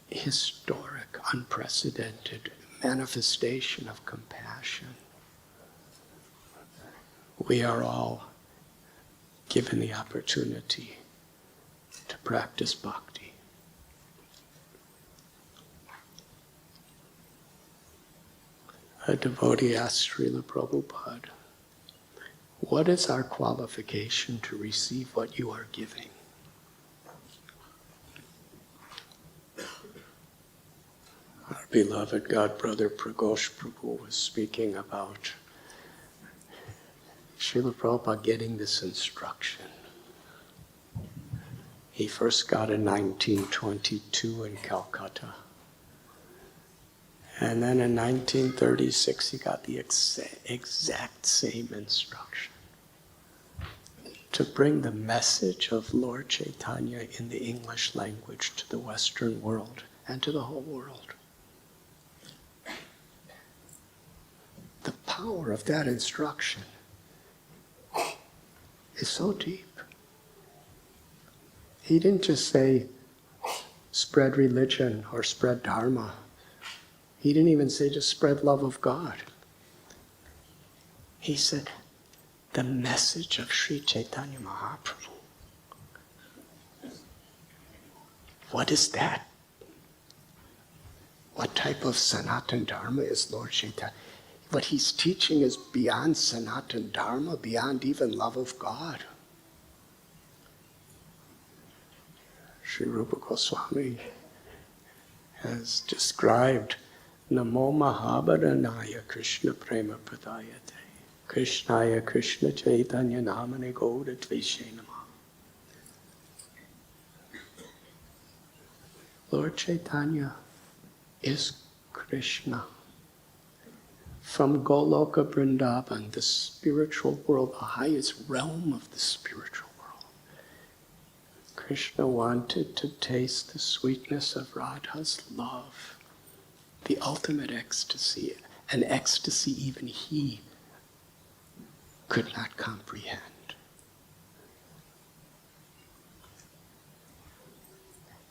historic, unprecedented manifestation of compassion, we are all given the opportunity to practice bhakti. A devotee asked Srila Prabhupada, what is our qualification to receive what you are giving? Our beloved God brother Pragosh Prabhu was speaking about Srila Prabhupada getting this instruction. He first got in 1922 in Calcutta. And then in 1936 he got the exact same instruction. To bring the message of Lord Chaitanya in the English language to the Western world and to the whole world. The power of that instruction is so deep. He didn't just say, spread religion or spread dharma. He didn't even say just spread love of God. He said, the message of Sri Chaitanya Mahaprabhu. What is that? What type of Sanatan Dharma is Lord Chaitanya? What he's teaching is beyond Sanatan Dharma, beyond even love of God. Sri Rupa Goswami has described Namo Mahabharanaya Krishna Prema Pradayate Krishnaya Krishna Chaitanya Namane Gauda Tveshe Namah. Lord Chaitanya is Krishna. From Goloka Vrindavan, the spiritual world, the highest realm of the spiritual world, Krishna wanted to taste the sweetness of Radha's love, the ultimate ecstasy, an ecstasy even he could not comprehend.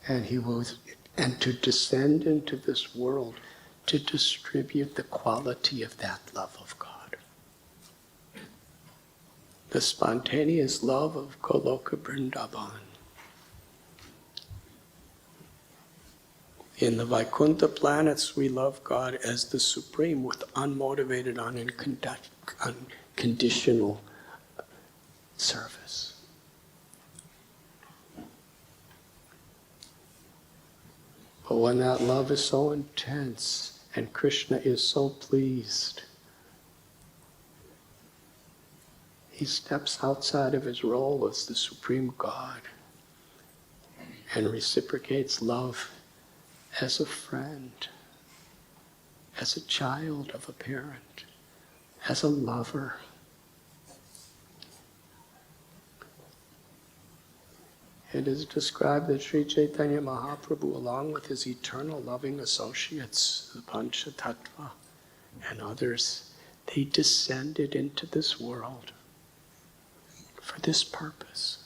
And to descend into this world to distribute the quality of that love of God. The spontaneous love of Goloka Vrindavan. In the Vaikuntha planets, we love God as the Supreme with unmotivated, unconditional service. But when that love is so intense and Krishna is so pleased, he steps outside of his role as the Supreme God and reciprocates love as a friend, as a child of a parent, as a lover. It is described that Sri Chaitanya Mahaprabhu, along with his eternal loving associates, the Panchatattva and others, they descended into this world for this purpose.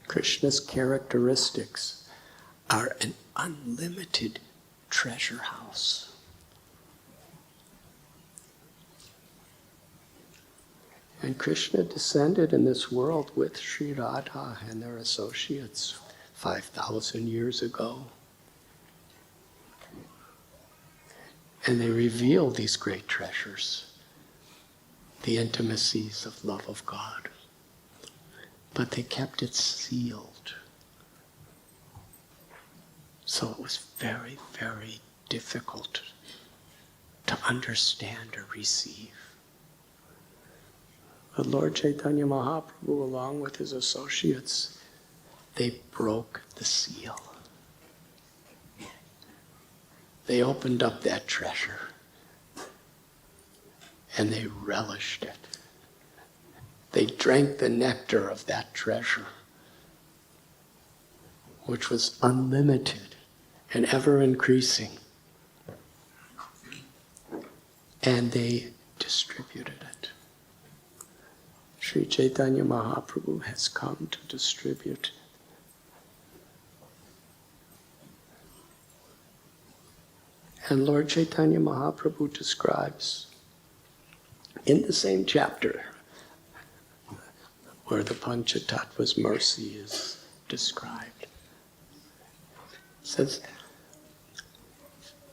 Krishna's characteristics are an unlimited treasure house. And Krishna descended in this world with Sri Radha and their associates 5,000 years ago. And they revealed these great treasures, the intimacies of love of God. But they kept it sealed. So it was very, very difficult to understand or receive. But Lord Chaitanya Mahaprabhu, along with his associates, they broke the seal. They opened up that treasure and they relished it. They drank the nectar of that treasure, which was unlimited and ever increasing. And they distributed it. Sri Chaitanya Mahaprabhu has come to distribute. And Lord Chaitanya Mahaprabhu describes in the same chapter where the Panchatattva's mercy is described. It says,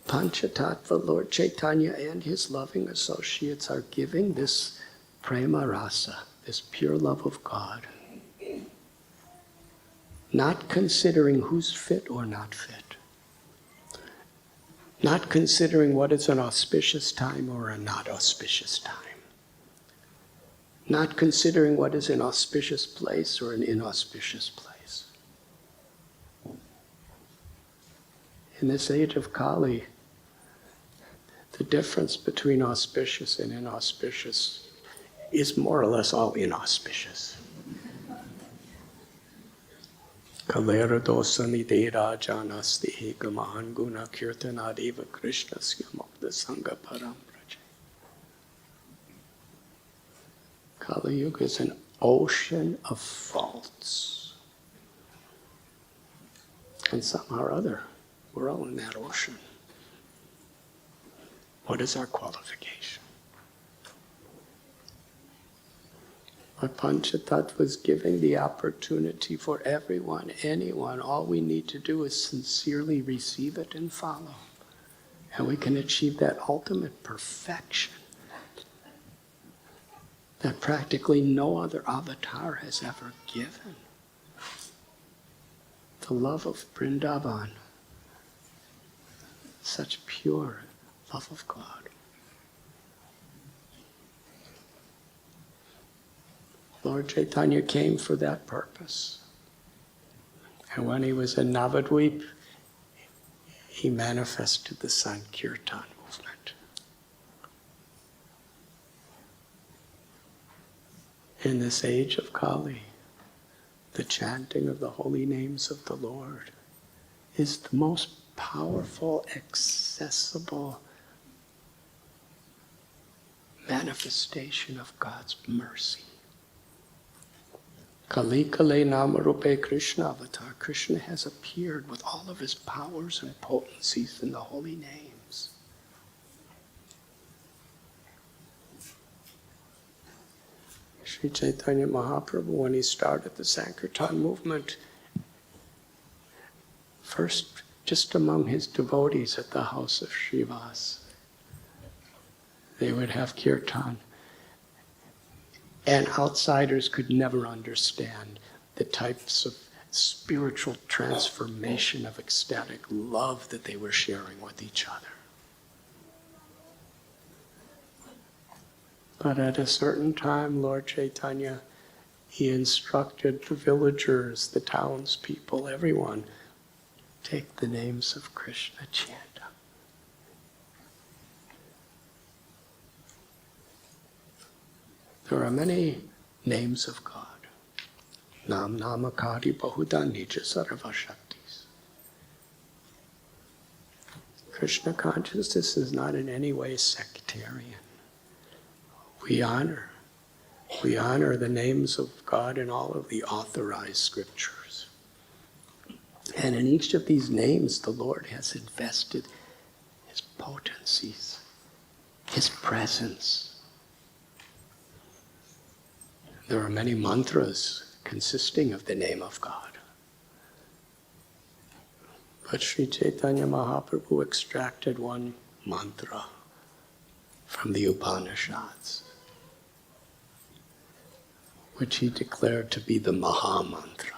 Panchatattva, Lord Chaitanya and his loving associates are giving this prema rasa, this pure love of God, not considering who's fit or not fit, not considering what is an auspicious time or a not auspicious time, not considering what is an auspicious place or an inauspicious place. In this age of Kali, the difference between auspicious and inauspicious is more or less all inauspicious. Kalera dosani dera janasti eka mahan guna kirtanadeva krishnasya mukta sangha param praja. Kali Yuga is an ocean of faults. And somehow or other, we're all in that ocean. What is our qualification? But Panchatattva is giving the opportunity for everyone, anyone. All we need to do is sincerely receive it and follow. And we can achieve that ultimate perfection that practically no other avatar has ever given. The love of Vrindavan, such pure love of God. Lord Chaitanya came for that purpose. And when he was in Navadvip, he manifested the Sankirtan movement. In this age of Kali, the chanting of the holy names of the Lord is the most powerful, accessible manifestation of God's mercy. Kali Kale Namarupe Krishna avatar. Krishna has appeared with all of his powers and potencies in the holy names. Sri Chaitanya Mahaprabhu, when he started the Sankirtan movement, first just among his devotees at the house of Srivas, they would have kirtan. And outsiders could never understand the types of spiritual transformation of ecstatic love that they were sharing with each other. But at a certain time, Lord Chaitanya, he instructed the villagers, the townspeople, everyone, take the names of Krishna, chant. There are many names of God. Nam Namakari Bahuda Nija Sarva Shaktis. Krishna consciousness is not in any way sectarian. We honor the names of God in all of the authorized scriptures. And in each of these names, the Lord has invested his potencies, his presence. There are many mantras consisting of the name of God. But Sri Chaitanya Mahaprabhu extracted one mantra from the Upanishads, which he declared to be the mahamantra.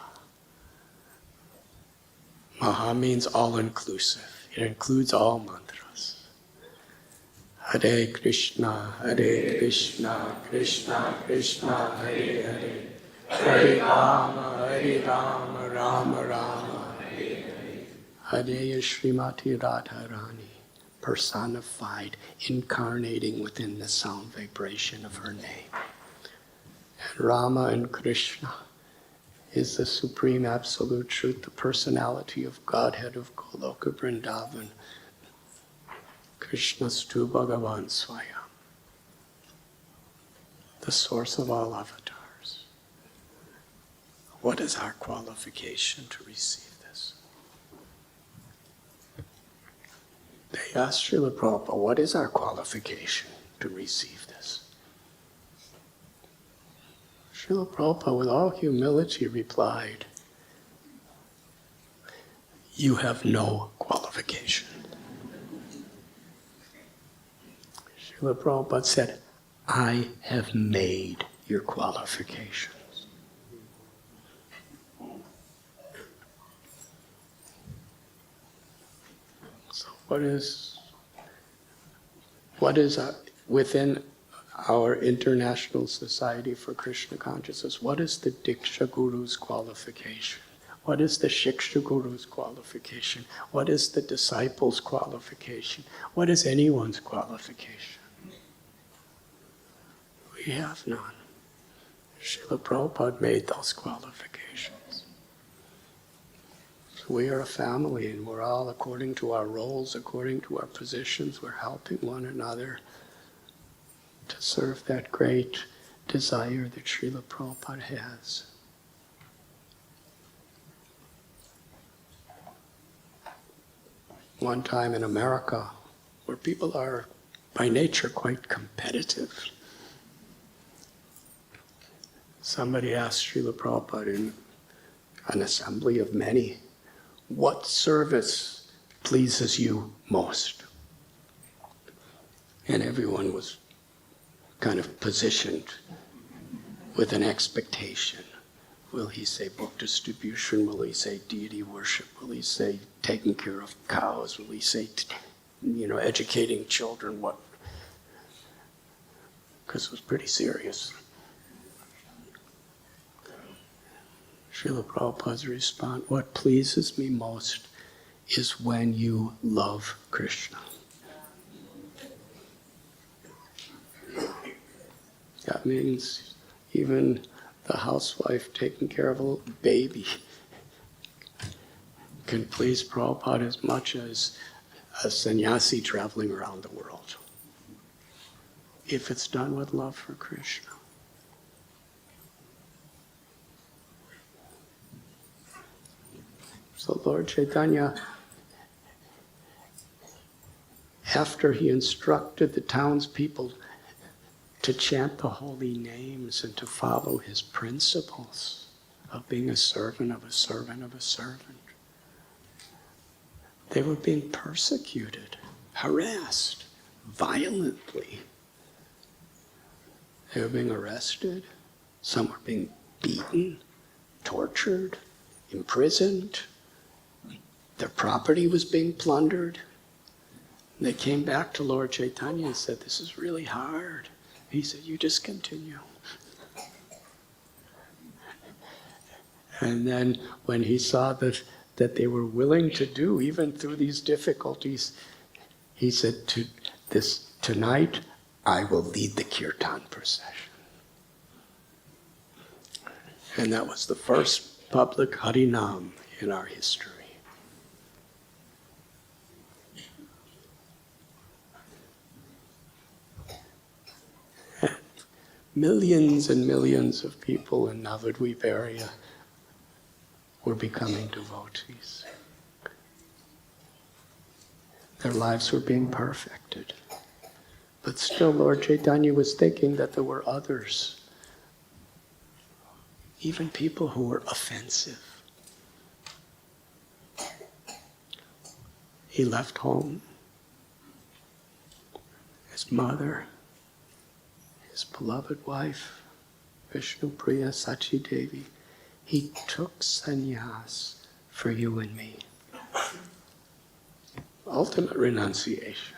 Maha means all-inclusive. It includes all mantras. Hare Krishna, Krishna Krishna, Hare Hare. Hare Rama, Rama Rama, Hare Hare. Hare Srimati Radharani, personified, incarnating within the sound vibration of her name. And Rama and Krishna is the supreme absolute truth, the personality of Godhead of Goloka Vrindavan. Krishnastu Bhagavan Swayam, the source of all avatars. What is our qualification to receive this? They asked Srila Prabhupada, what is our qualification to receive this? Srila Prabhupada, with all humility, replied, you have no qualification. Srila Prabhupada said, I have made your qualifications. So what is within our International Society for Krishna Consciousness, what is the Diksha Guru's qualification? What is the Shiksha Guru's qualification? What is the disciple's qualification? What is anyone's qualification? We have none. Srila Prabhupada made those qualifications. So we are a family, and we're all, according to our roles, according to our positions, we're helping one another to serve that great desire that Srila Prabhupada has. One time in America, where people are by nature quite competitive, somebody asked Srila Prabhupada in an assembly of many, what service pleases you most? And everyone was kind of positioned with an expectation. Will he say book distribution? Will he say deity worship? Will he say taking care of cows? Will he say, educating children? What? Because it was pretty serious. Srila Prabhupada's response, what pleases me most is when you love Krishna. That means even the housewife taking care of a little baby can please Prabhupada as much as a sannyasi traveling around the world, if it's done with love for Krishna. So Lord Chaitanya, after he instructed the townspeople to chant the holy names and to follow his principles of being a servant of a servant of a servant, they were being persecuted, harassed violently. They were being arrested. Some were being beaten, tortured, imprisoned. Their property was being plundered. They came back to Lord Chaitanya and said, this is really hard. He said, you just continue. And then when he saw that they were willing to do, even through these difficulties, he said, tonight I will lead the kirtan procession. And that was the first public Harinam in our history. Millions and millions of people in Navadvip area were becoming devotees. Their lives were being perfected. But still, Lord Chaitanya was thinking that there were others, even people who were offensive. He left home, his mother, his beloved wife, Vishnu Priya Sachi Devi. He took sannyas for you and me. Ultimate renunciation.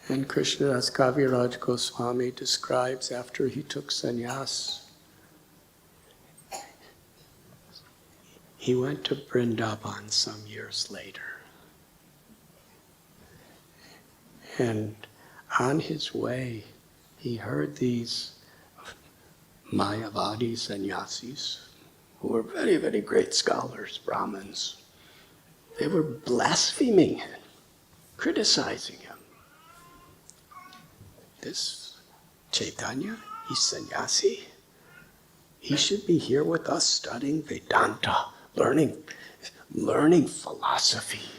And Krishnadas Kaviraj Goswami describes after he took sannyas, he went to Vrindavan some years later. And on his way, he heard these Mayavadi sannyasis, who were very, very great scholars, Brahmins. They were blaspheming him, criticizing him. This Chaitanya, he's sannyasi. He should be here with us studying Vedanta, learning philosophy,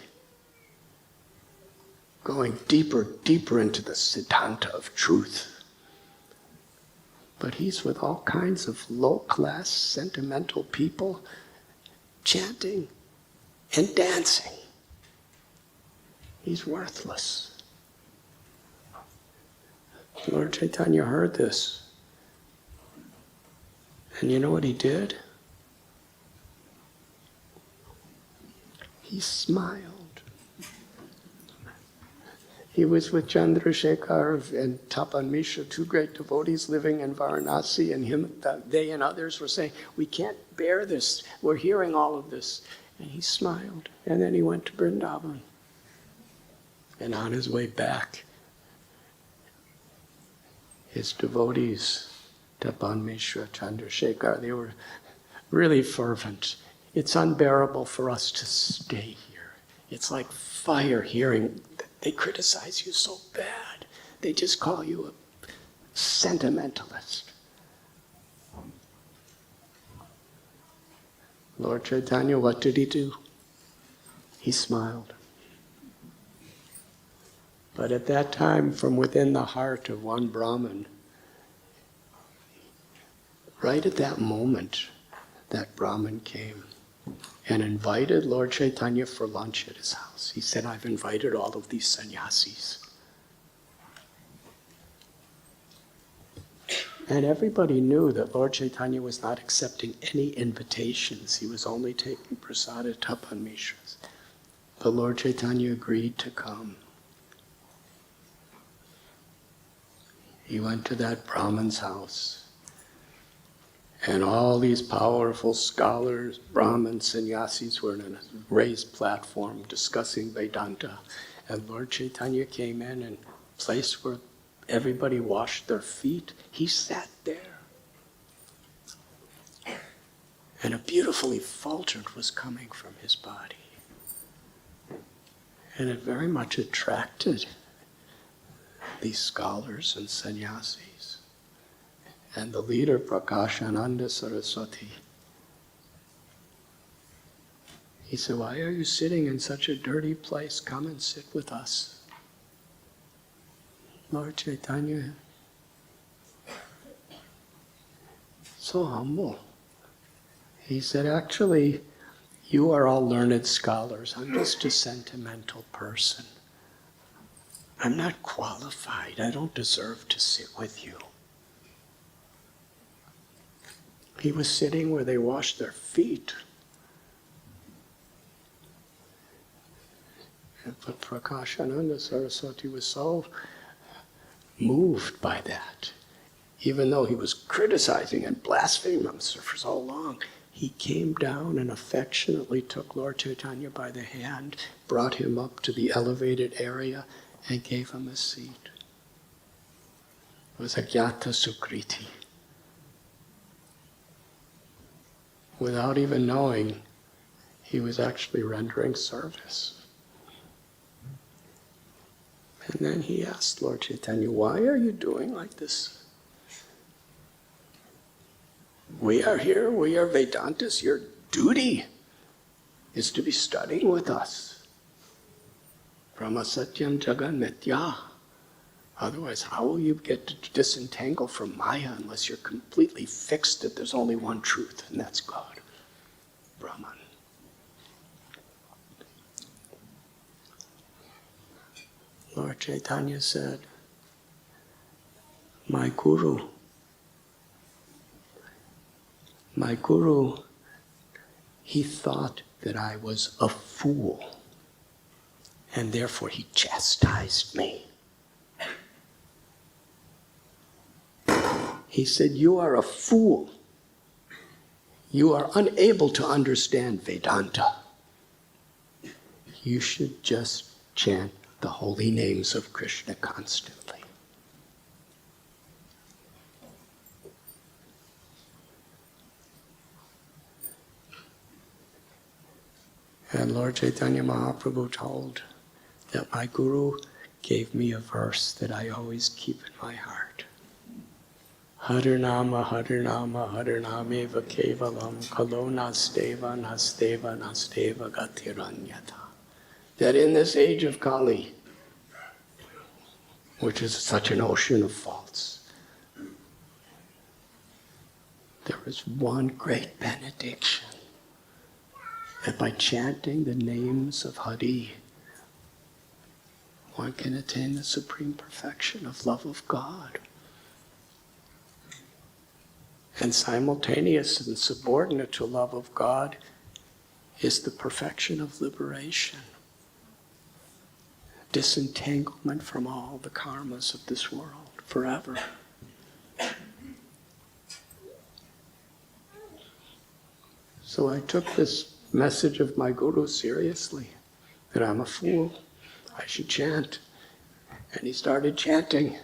going deeper into the Siddhanta of truth. But he's with all kinds of low-class, sentimental people, chanting and dancing. He's worthless. Lord Chaitanya heard this. And you know what he did? He smiled. He was with Chandrasekhar and Tapan Mishra, two great devotees living in Varanasi, and they and others were saying, we can't bear this. We're hearing all of this. And he smiled. And then he went to Vrindavan. And on his way back, his devotees, Tapan Mishra, Chandrasekhar, they were really fervent. It's unbearable for us to stay here. It's like fire hearing. They criticize you so bad. They just call you a sentimentalist. Lord Chaitanya, what did he do? He smiled. But at that time, from within the heart of one Brahmin, right at that moment, that Brahmin came and invited Lord Chaitanya for lunch at his house. He said, I've invited all of these sannyasis. And everybody knew that Lord Chaitanya was not accepting any invitations. He was only taking prasada Tapan Mishras. But Lord Chaitanya agreed to come. He went to that Brahmin's house. And all these powerful scholars, Brahmins, sannyasis were in a raised platform discussing Vedanta. And Lord Chaitanya came in and a place where everybody washed their feet. He sat there. And a beautiful effulgence was coming from his body. And it very much attracted these scholars and sannyasis. And the leader, Prakashananda Saraswati, he said, why are you sitting in such a dirty place? Come and sit with us. Lord Chaitanya, so humble. He said, actually, you are all learned scholars. I'm just a sentimental person. I'm not qualified. I don't deserve to sit with you. He was sitting where they washed their feet. But Prakashananda Saraswati was so moved by that. Even though he was criticizing and blaspheming him for so long, he came down and affectionately took Lord Chaitanya by the hand, brought him up to the elevated area, and gave him a seat. It was a Gyata Sukriti. Without even knowing, he was actually rendering service. And then he asked Lord Chaitanya, why are you doing like this? We are here, we are Vedantas, your duty is to be studying with us. Brahma Satyam Jagan Mithya. Otherwise, how will you get to disentangle from Maya unless you're completely fixed that there's only one truth, and that's God, Brahman. Lord Chaitanya said, my Guru my guru, he thought that I was a fool, and therefore he chastised me. He said, "You are a fool. You are unable to understand Vedanta. You should just chant the holy names of Krishna constantly." And Lord Chaitanya Mahaprabhu told that my guru gave me a verse that I always keep in my heart. Harinama, Harinama, Harinameva Kevalam, Kalo Nasteva, Nasteva, Nasteva Gatiranyata. That in this age of Kali, which is such an ocean of faults, there is one great benediction, that by chanting the names of Hare, one can attain the supreme perfection of love of God. And simultaneous and subordinate to love of God is the perfection of liberation. Disentanglement from all the karmas of this world forever. So I took this message of my guru seriously, that I'm a fool, I should chant. And he started chanting.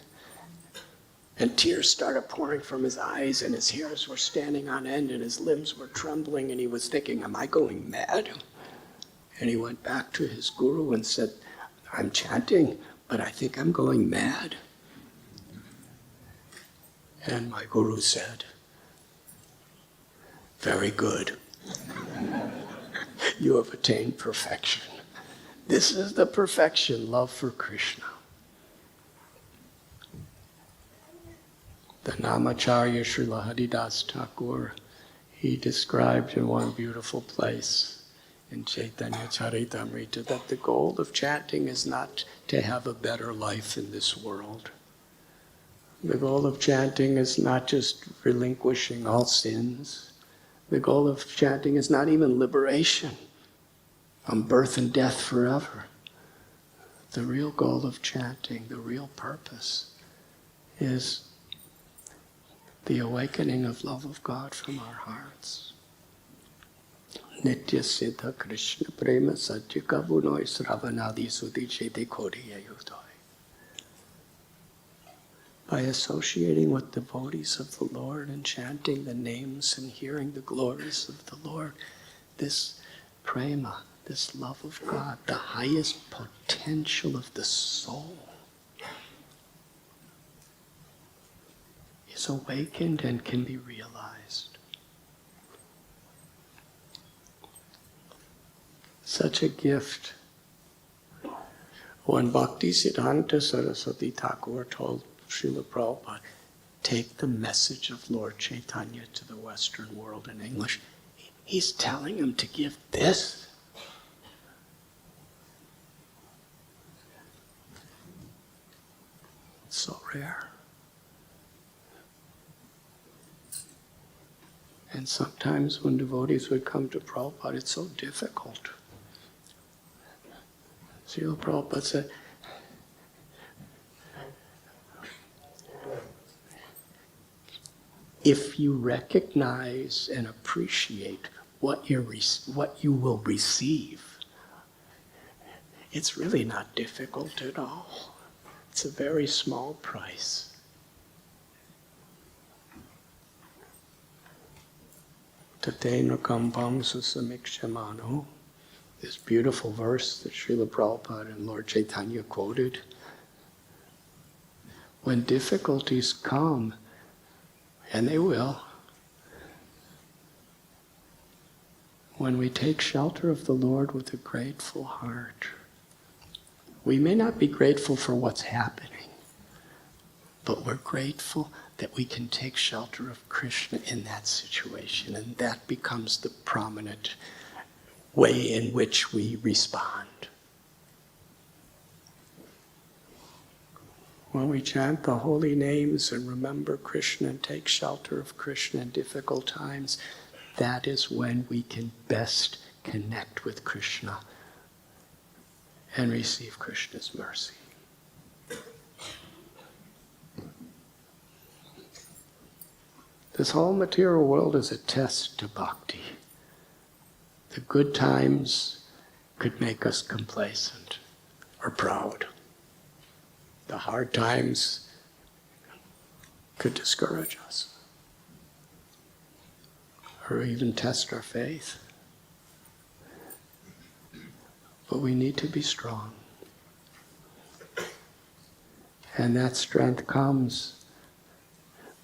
And tears started pouring from his eyes, and his hairs were standing on end, and his limbs were trembling, and he was thinking, am I going mad? And he went back to his guru and said, I'm chanting, but I think I'm going mad. And my guru said, very good. You have attained perfection. This is the perfection, love for Krishna. The Namacharya Srila Haridas Thakur, he described in one beautiful place in Chaitanya Charitamrita that the goal of chanting is not to have a better life in this world. The goal of chanting is not just relinquishing all sins. The goal of chanting is not even liberation from birth and death forever. The real goal of chanting, the real purpose, is the awakening of love of God from our hearts. Nitya Siddha Krishna Prema Satya Kavunoi Sravanadi Sudiche Dekoriya Yudoi. By associating with devotees of the Lord and chanting the names and hearing the glories of the Lord, this prema, this love of God, the highest potential of the soul, is awakened and can be realized. Such a gift. When Bhaktisiddhanta Saraswati Thakur told Srila Prabhupada, take the message of Lord Chaitanya to the Western world in English, he's telling him to give this. It's so rare. And sometimes when devotees would come to Prabhupada, it's so difficult. Srila Prabhupada said, if you recognize and appreciate what you will receive, it's really not difficult at all. It's a very small price. Tatena kampam susamikshemano. This beautiful verse that Srila Prabhupada and Lord Chaitanya quoted. When difficulties come, and they will, when we take shelter of the Lord with a grateful heart, we may not be grateful for what's happening, but we're grateful that we can take shelter of Krishna in that situation, and that becomes the prominent way in which we respond. When we chant the holy names and remember Krishna and take shelter of Krishna in difficult times, that is when we can best connect with Krishna and receive Krishna's mercy. This whole material world is a test to bhakti. The good times could make us complacent or proud. The hard times could discourage us or even test our faith. But we need to be strong. And that strength comes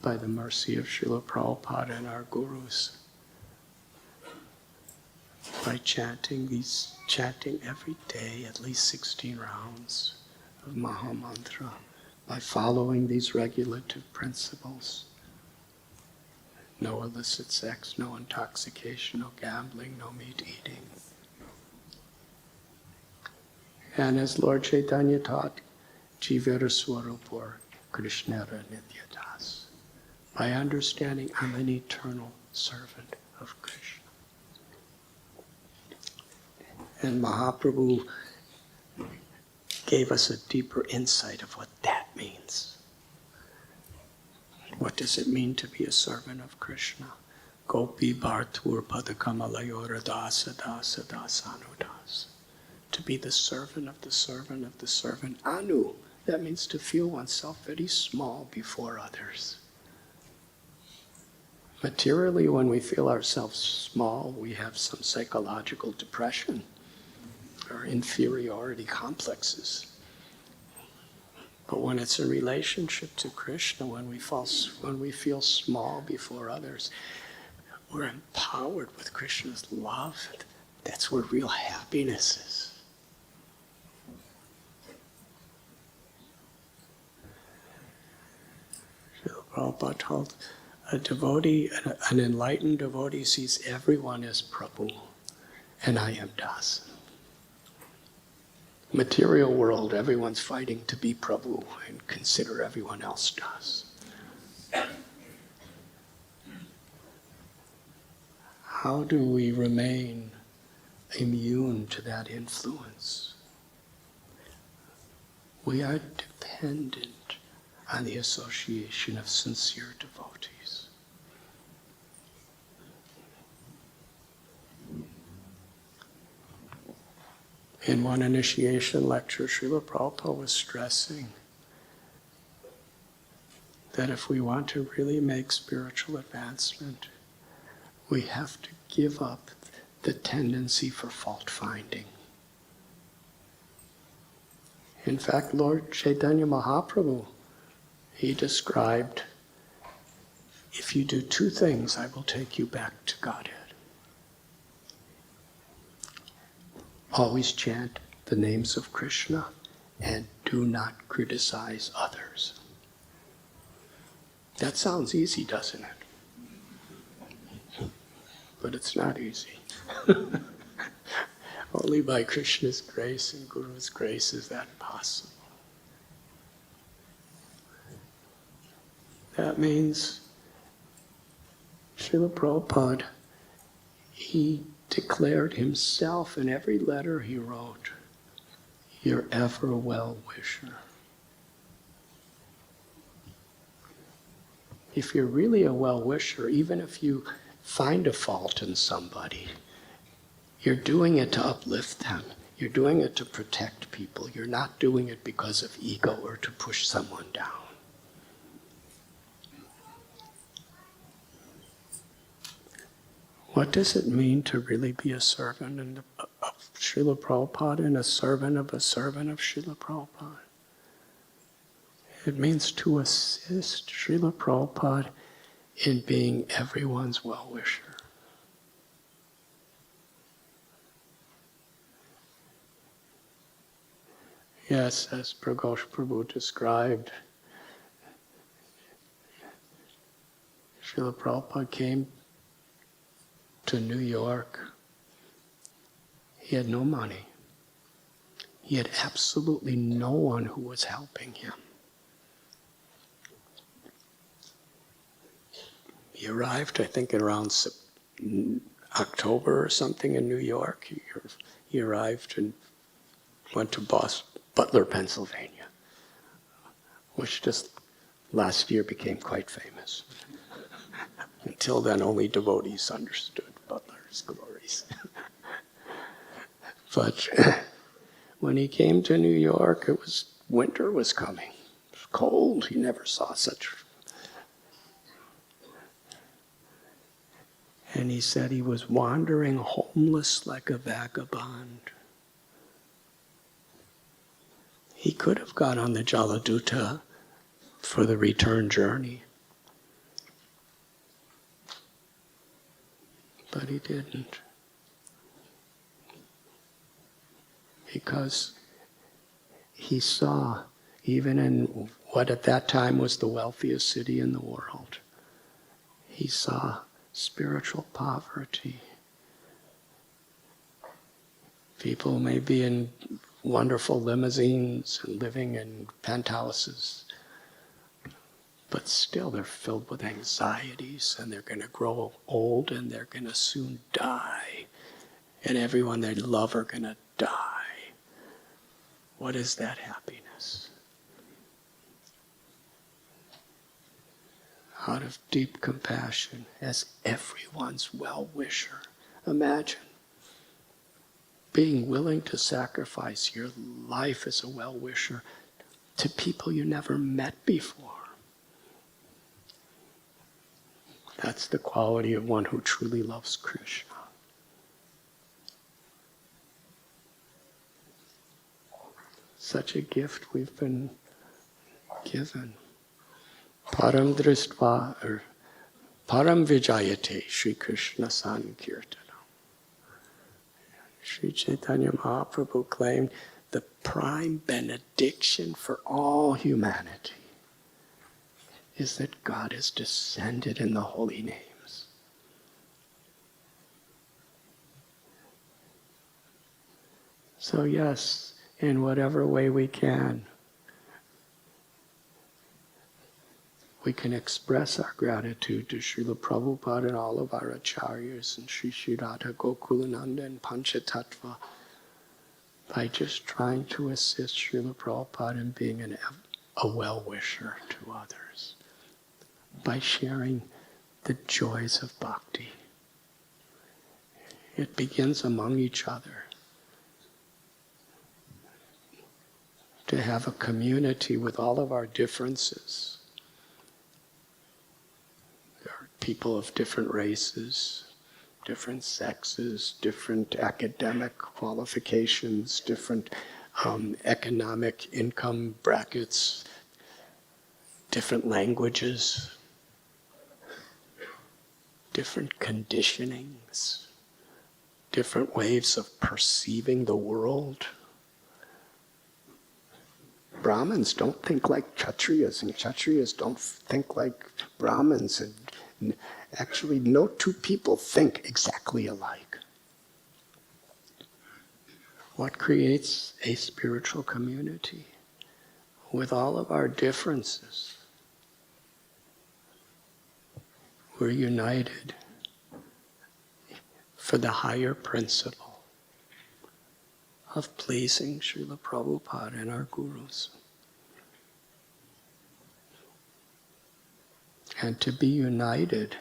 by the mercy of Srila Prabhupada and our gurus. By chanting every day at least 16 rounds of mahamantra, by following these regulative principles. No illicit sex, no intoxication, no gambling, no meat eating. And as Lord Chaitanya taught, Jivara Swarupur Krishnara Nityadas. By understanding I'm an eternal servant of Krishna. And Mahaprabhu gave us a deeper insight of what that means. What does it mean to be a servant of Krishna? Gopi Bhartur Padakamalaya Dasa Dasa Dasanudas. To be the servant of the servant of the servant. Anu, that means to feel oneself very small before others. Materially, when we feel ourselves small, we have some psychological depression or inferiority complexes. But when it's a relationship to Krishna, when we feel small before others, we're empowered with Krishna's love. That's where real happiness is. Srila Prabhupada told a devotee, an enlightened devotee sees everyone as Prabhu, and I am Das. Material world, everyone's fighting to be Prabhu and consider everyone else Das. How do we remain immune to that influence? We are dependent on the association of sincere devotees. In one initiation lecture, Srila Prabhupada was stressing that if we want to really make spiritual advancement, we have to give up the tendency for fault finding. In fact, Lord Chaitanya Mahaprabhu, he described, if you do two things, I will take you back to Godhead. Always chant the names of Krishna and do not criticize others. That sounds easy, doesn't it? But it's not easy. Only by Krishna's grace and Guru's grace is that possible. That means Srila Prabhupada, he declared himself in every letter he wrote, your ever well-wisher. If you're really a well-wisher, even if you find a fault in somebody, you're doing it to uplift them. You're doing it to protect people. You're not doing it because of ego or to push someone down. What does it mean to really be a servant of Srila Prabhupada and a servant of Srila Prabhupada? It means to assist Srila Prabhupada in being everyone's well-wisher. Yes, as Pragosh Prabhu described, Srila Prabhupada came to New York. He had no money. He had absolutely no one who was helping him. He arrived, I think, around October or something in New York. He arrived and went to Butler, Pennsylvania, which just last year became quite famous. Until then, only devotees understood Butler's glories. But when he came to New York, winter was coming. It was cold. He never saw such. And he said he was wandering homeless like a vagabond. He could have got on the Jaladuta for the return journey, but he didn't. Because he saw, even in what at that time was the wealthiest city in the world, he saw spiritual poverty. People may be in wonderful limousines and living in penthouses, but still they're filled with anxieties, and they're going to grow old, and they're going to soon die, and everyone they love are going to die. What is that happiness? Out of deep compassion, as everyone's well-wisher. Imagine being willing to sacrifice your life as a well-wisher to people you never met before. That's the quality of one who truly loves Krishna. Such a gift we've been given. Param dristva, or param vijayate, Sri Krishna Sankirtana. Sri Chaitanya Mahaprabhu claimed the prime benediction for all humanity is that God has descended in the holy names. So yes, in whatever way we can express our gratitude to Srila Prabhupada and all of our acharyas and Sri Radha Gokulananda and Panchatattva by just trying to assist Srila Prabhupada in being a well-wisher to others, by sharing the joys of bhakti. It begins among each other. To have a community with all of our differences. There are people of different races, different sexes, different academic qualifications, different economic income brackets, different languages, different conditionings, different ways of perceiving the world. Brahmins don't think like Kshatriyas, and Kshatriyas don't think like Brahmins, and actually no two people think exactly alike. What creates a spiritual community? With all of our differences, we're united for the higher principle of pleasing Srila Prabhupada and our gurus. And to be united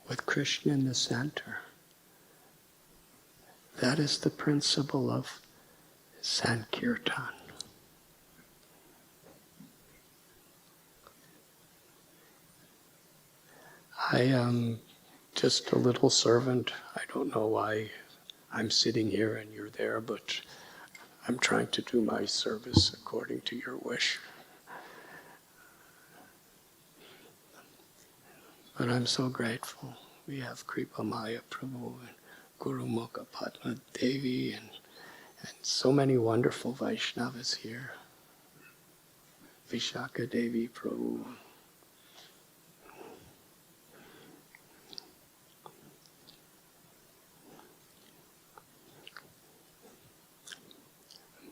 with Krishna in the center. That is the principle of Sankirtan. I am just a little servant. I don't know why I'm sitting here and you're there, but I'm trying to do my service according to your wish. But I'm so grateful. We have Kripa Maya Prabhu and Guru Mukha Padma Devi and so many wonderful Vaishnavas here. Vishaka Devi Prabhu.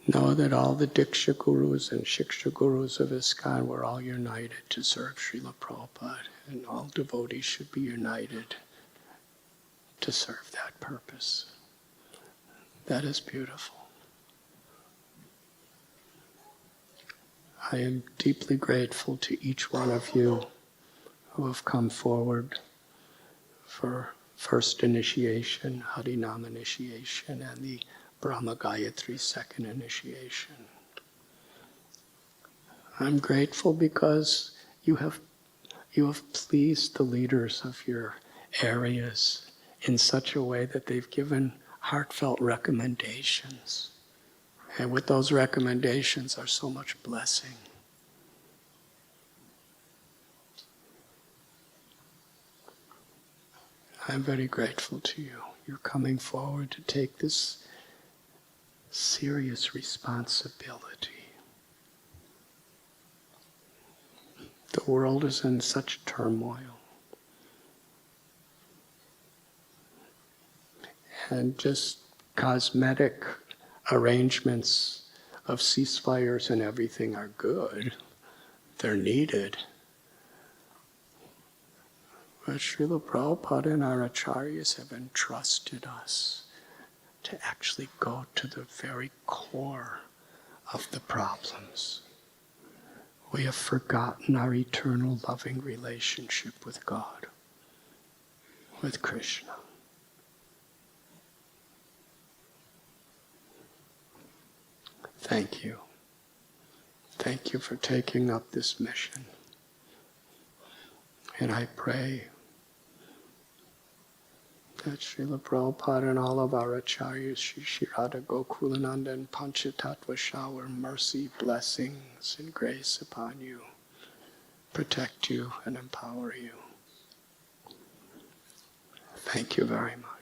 Know that all the Diksha Gurus and Shiksha Gurus of Iskcon were all united to serve Srila Prabhupada, and all devotees should be united to serve that purpose. That is beautiful. I am deeply grateful to each one of you who have come forward for first initiation, Harinam initiation, and the Brahma Gayatri second initiation. I'm grateful because you have pleased the leaders of your areas in such a way that they've given heartfelt recommendations. And with those recommendations are so much blessing. I'm very grateful to you. You're coming forward to take this serious responsibility. The world is in such turmoil. And just cosmetic arrangements of ceasefires and everything are good. They're needed. But Srila Prabhupada and our acharyas have entrusted us to actually go to the very core of the problems. We have forgotten our eternal loving relationship with God, with Krishna. Thank you. Thank you for taking up this mission. And I pray that Srila Prabhupada and all of our acharyas, Shri Radha Gokulananda and Panchatattva shower mercy, blessings, and grace upon you, protect you, and empower you. Thank you very much.